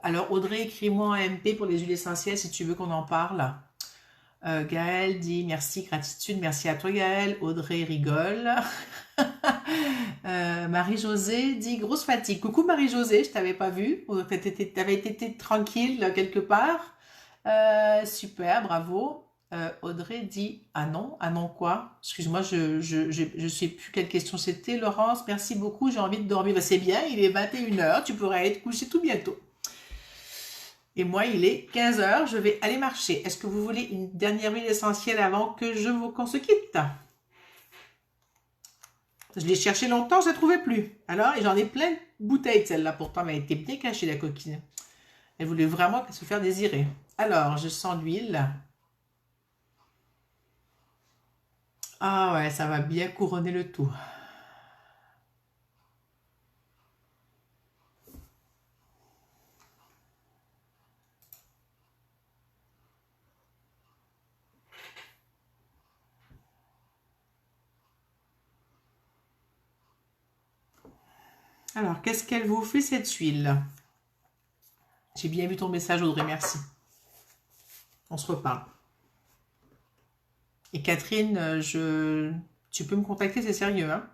Alors Audrey, écris-moi en MP pour les huiles essentielles si tu veux qu'on en parle. Gaëlle dit merci, gratitude, merci à toi Gaëlle. Audrey rigole. Marie-Josée dit grosse fatigue. Coucou Marie-Josée, je t'avais pas vue. T'avais été tranquille là, quelque part. Super, bravo. Audrey dit ah non quoi? Excuse-moi, je sais plus quelle question c'était. Laurence, merci beaucoup, j'ai envie de dormir. Ben, c'est bien, il est 21h, tu pourrais être couché tout bientôt. Et moi, il est 15h, je vais aller marcher. Est-ce que vous voulez une dernière huile essentielle avant que qu'on se quitte? Je l'ai cherché longtemps, je ne la trouvais plus. Alors, j'en ai plein de bouteilles de celle-là. Pourtant, elle était bien cachée, la coquine. Elle voulait vraiment se faire désirer. Alors, je sens l'huile. Ah ouais, ça va bien couronner le tout. Alors, qu'est-ce qu'elle vous fait cette huile? J'ai bien vu ton message, Audrey, merci. On se reparle. Et Catherine, tu peux me contacter, c'est sérieux, hein?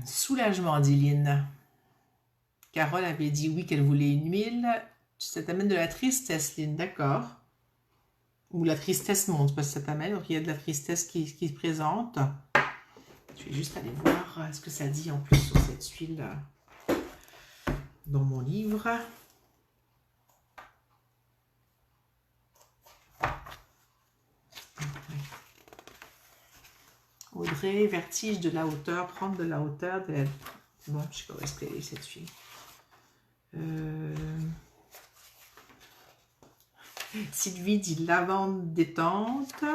Soulagement, dit Lynn. Carole avait dit oui qu'elle voulait une huile. Ça t'amène de la tristesse, Lynn, d'accord? Ou la tristesse monte, parce que ça t'amène, donc il y a de la tristesse qui se présente. Je vais juste aller voir ce que ça dit en plus sur cette huile dans mon livre. Audrey, vertige de la hauteur, prendre de la hauteur. Bon, je sais pas où est-ce qu'elle est cette huile. Sylvie dit lavande détente.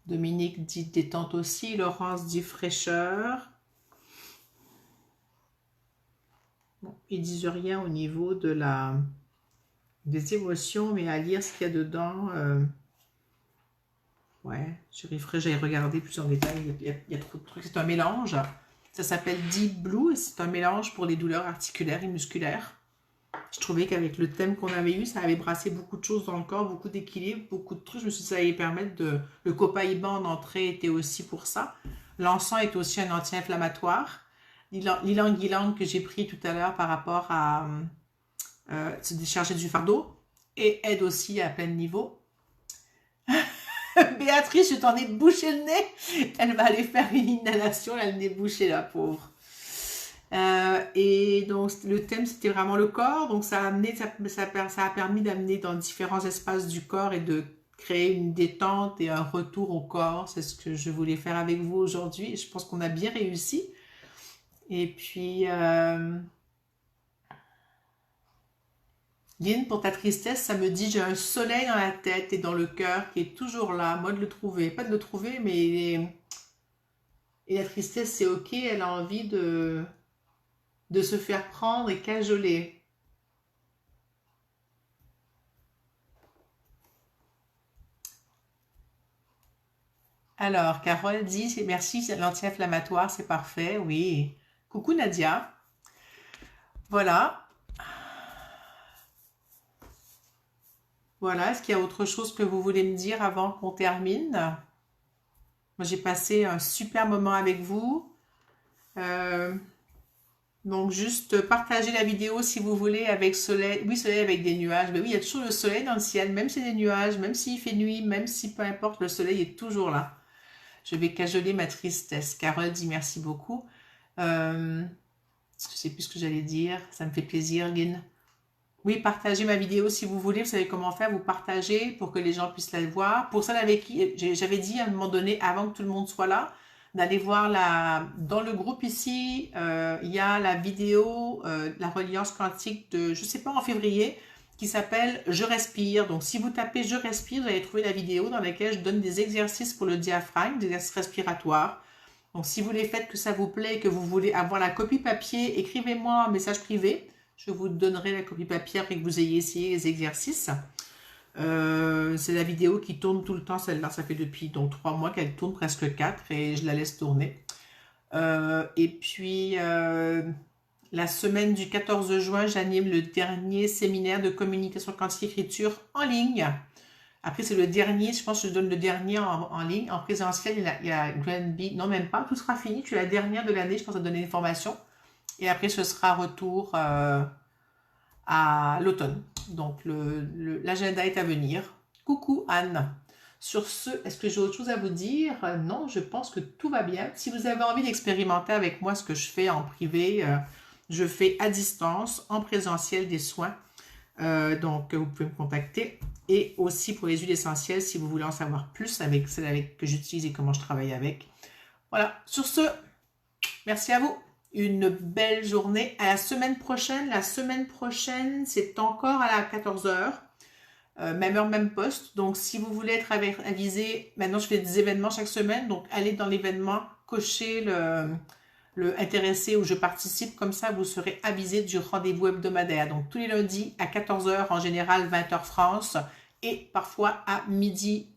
Dominique dit détente aussi. Laurence dit fraîcheur. Bon, ils disent rien au niveau de des émotions, mais à lire ce qu'il y a dedans, ouais, j'arriverai, j'ai regardé plus en détail, il y a trop de trucs, c'est un mélange. Ça s'appelle Deep Blue et c'est un mélange pour les douleurs articulaires et musculaires. Je trouvais qu'avec le thème qu'on avait eu, ça avait brassé beaucoup de choses dans le corps, beaucoup d'équilibre, beaucoup de trucs. Je me suis dit, ça allait permettre de... Le copaïban en entrée était aussi pour ça. L'encens est aussi un anti-inflammatoire. L'ilang-ilang que j'ai pris tout à l'heure par rapport à se décharger du fardeau et aide aussi à plein niveau. Béatrice, je t'en ai bouché le nez. Elle va aller faire une inhalation, elle a le nez bouché, la pauvre. Et donc, le thème, c'était vraiment le corps. Donc, ça a permis d'amener dans différents espaces du corps et de créer une détente et un retour au corps. C'est ce que je voulais faire avec vous aujourd'hui. Je pense qu'on a bien réussi. Et puis, Lynn, pour ta tristesse, ça me dit j'ai un soleil dans la tête et dans le cœur qui est toujours là. Moi de le trouver. Pas de le trouver, mais... Et la tristesse, c'est ok. Elle a envie de se faire prendre et cajoler. Alors, Carole dit merci, c'est l'anti-inflammatoire, c'est parfait. Oui. Coucou Nadia. Voilà. Voilà, est-ce qu'il y a autre chose que vous voulez me dire avant qu'on termine? Moi, j'ai passé un super moment avec vous. Donc, juste partagez la vidéo si vous voulez avec soleil. Oui, soleil avec des nuages. Mais oui, il y a toujours le soleil dans le ciel, même s'il y a des nuages, même s'il fait nuit, même si peu importe, le soleil est toujours là. Je vais cajoler ma tristesse. Carole dit merci beaucoup. Je sais plus ce que j'allais dire. Ça me fait plaisir, Lynn. Oui, partagez ma vidéo si vous voulez. Vous savez comment faire. Vous partagez pour que les gens puissent la voir. Pour ça, j'avais dit à un moment donné, avant que tout le monde soit là, d'aller voir dans le groupe ici, il y a la vidéo, la reliance quantique de, je sais pas, en février, qui s'appelle Je respire. Donc, si vous tapez Je respire, vous allez trouver la vidéo dans laquelle je donne des exercices pour le diaphragme, des exercices respiratoires. Donc, si vous les faites, que ça vous plaît, que vous voulez avoir la copie papier, écrivez-moi un message privé. Je vous donnerai la copie papier après que vous ayez essayé les exercices. C'est la vidéo qui tourne tout le temps, celle-là. Ça fait depuis donc 3 mois qu'elle tourne, presque 4, et je la laisse tourner. Et puis, la semaine du 14 juin, j'anime le dernier séminaire de communication quantique écriture en ligne. Après, c'est le dernier, je pense que je donne le dernier en ligne. En présentiel, il y a Granby. Non, même pas, tout sera fini. Tu es la dernière de l'année, je pense, à donner l'information. Et après, ce sera retour à l'automne. Donc, l'agenda est à venir. Coucou Anne. Sur ce, est-ce que j'ai autre chose à vous dire? Non, je pense que tout va bien. Si vous avez envie d'expérimenter avec moi ce que je fais en privé, je fais à distance, en présentiel des soins. Donc, vous pouvez me contacter. Et aussi pour les huiles essentielles, si vous voulez en savoir plus avec celles que j'utilise et comment je travaille avec. Voilà. Sur ce, merci à vous. Une belle journée. À la semaine prochaine. La semaine prochaine, c'est encore à la 14h. Même heure, même poste. Donc, si vous voulez être avisé, maintenant, je fais des événements chaque semaine. Donc, allez dans l'événement, cochez le intéressé où je participe. Comme ça, vous serez avisé du rendez-vous hebdomadaire. Donc, tous les lundis à 14h, en général 20h France. Et parfois à midi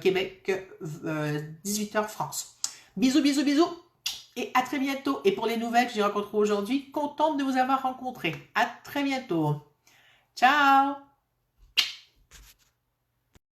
Québec, 18h France. Bisous, bisous, bisous. Et à très bientôt. Et pour les nouvelles que j'ai rencontrées aujourd'hui, contente de vous avoir rencontré. À très bientôt. Ciao!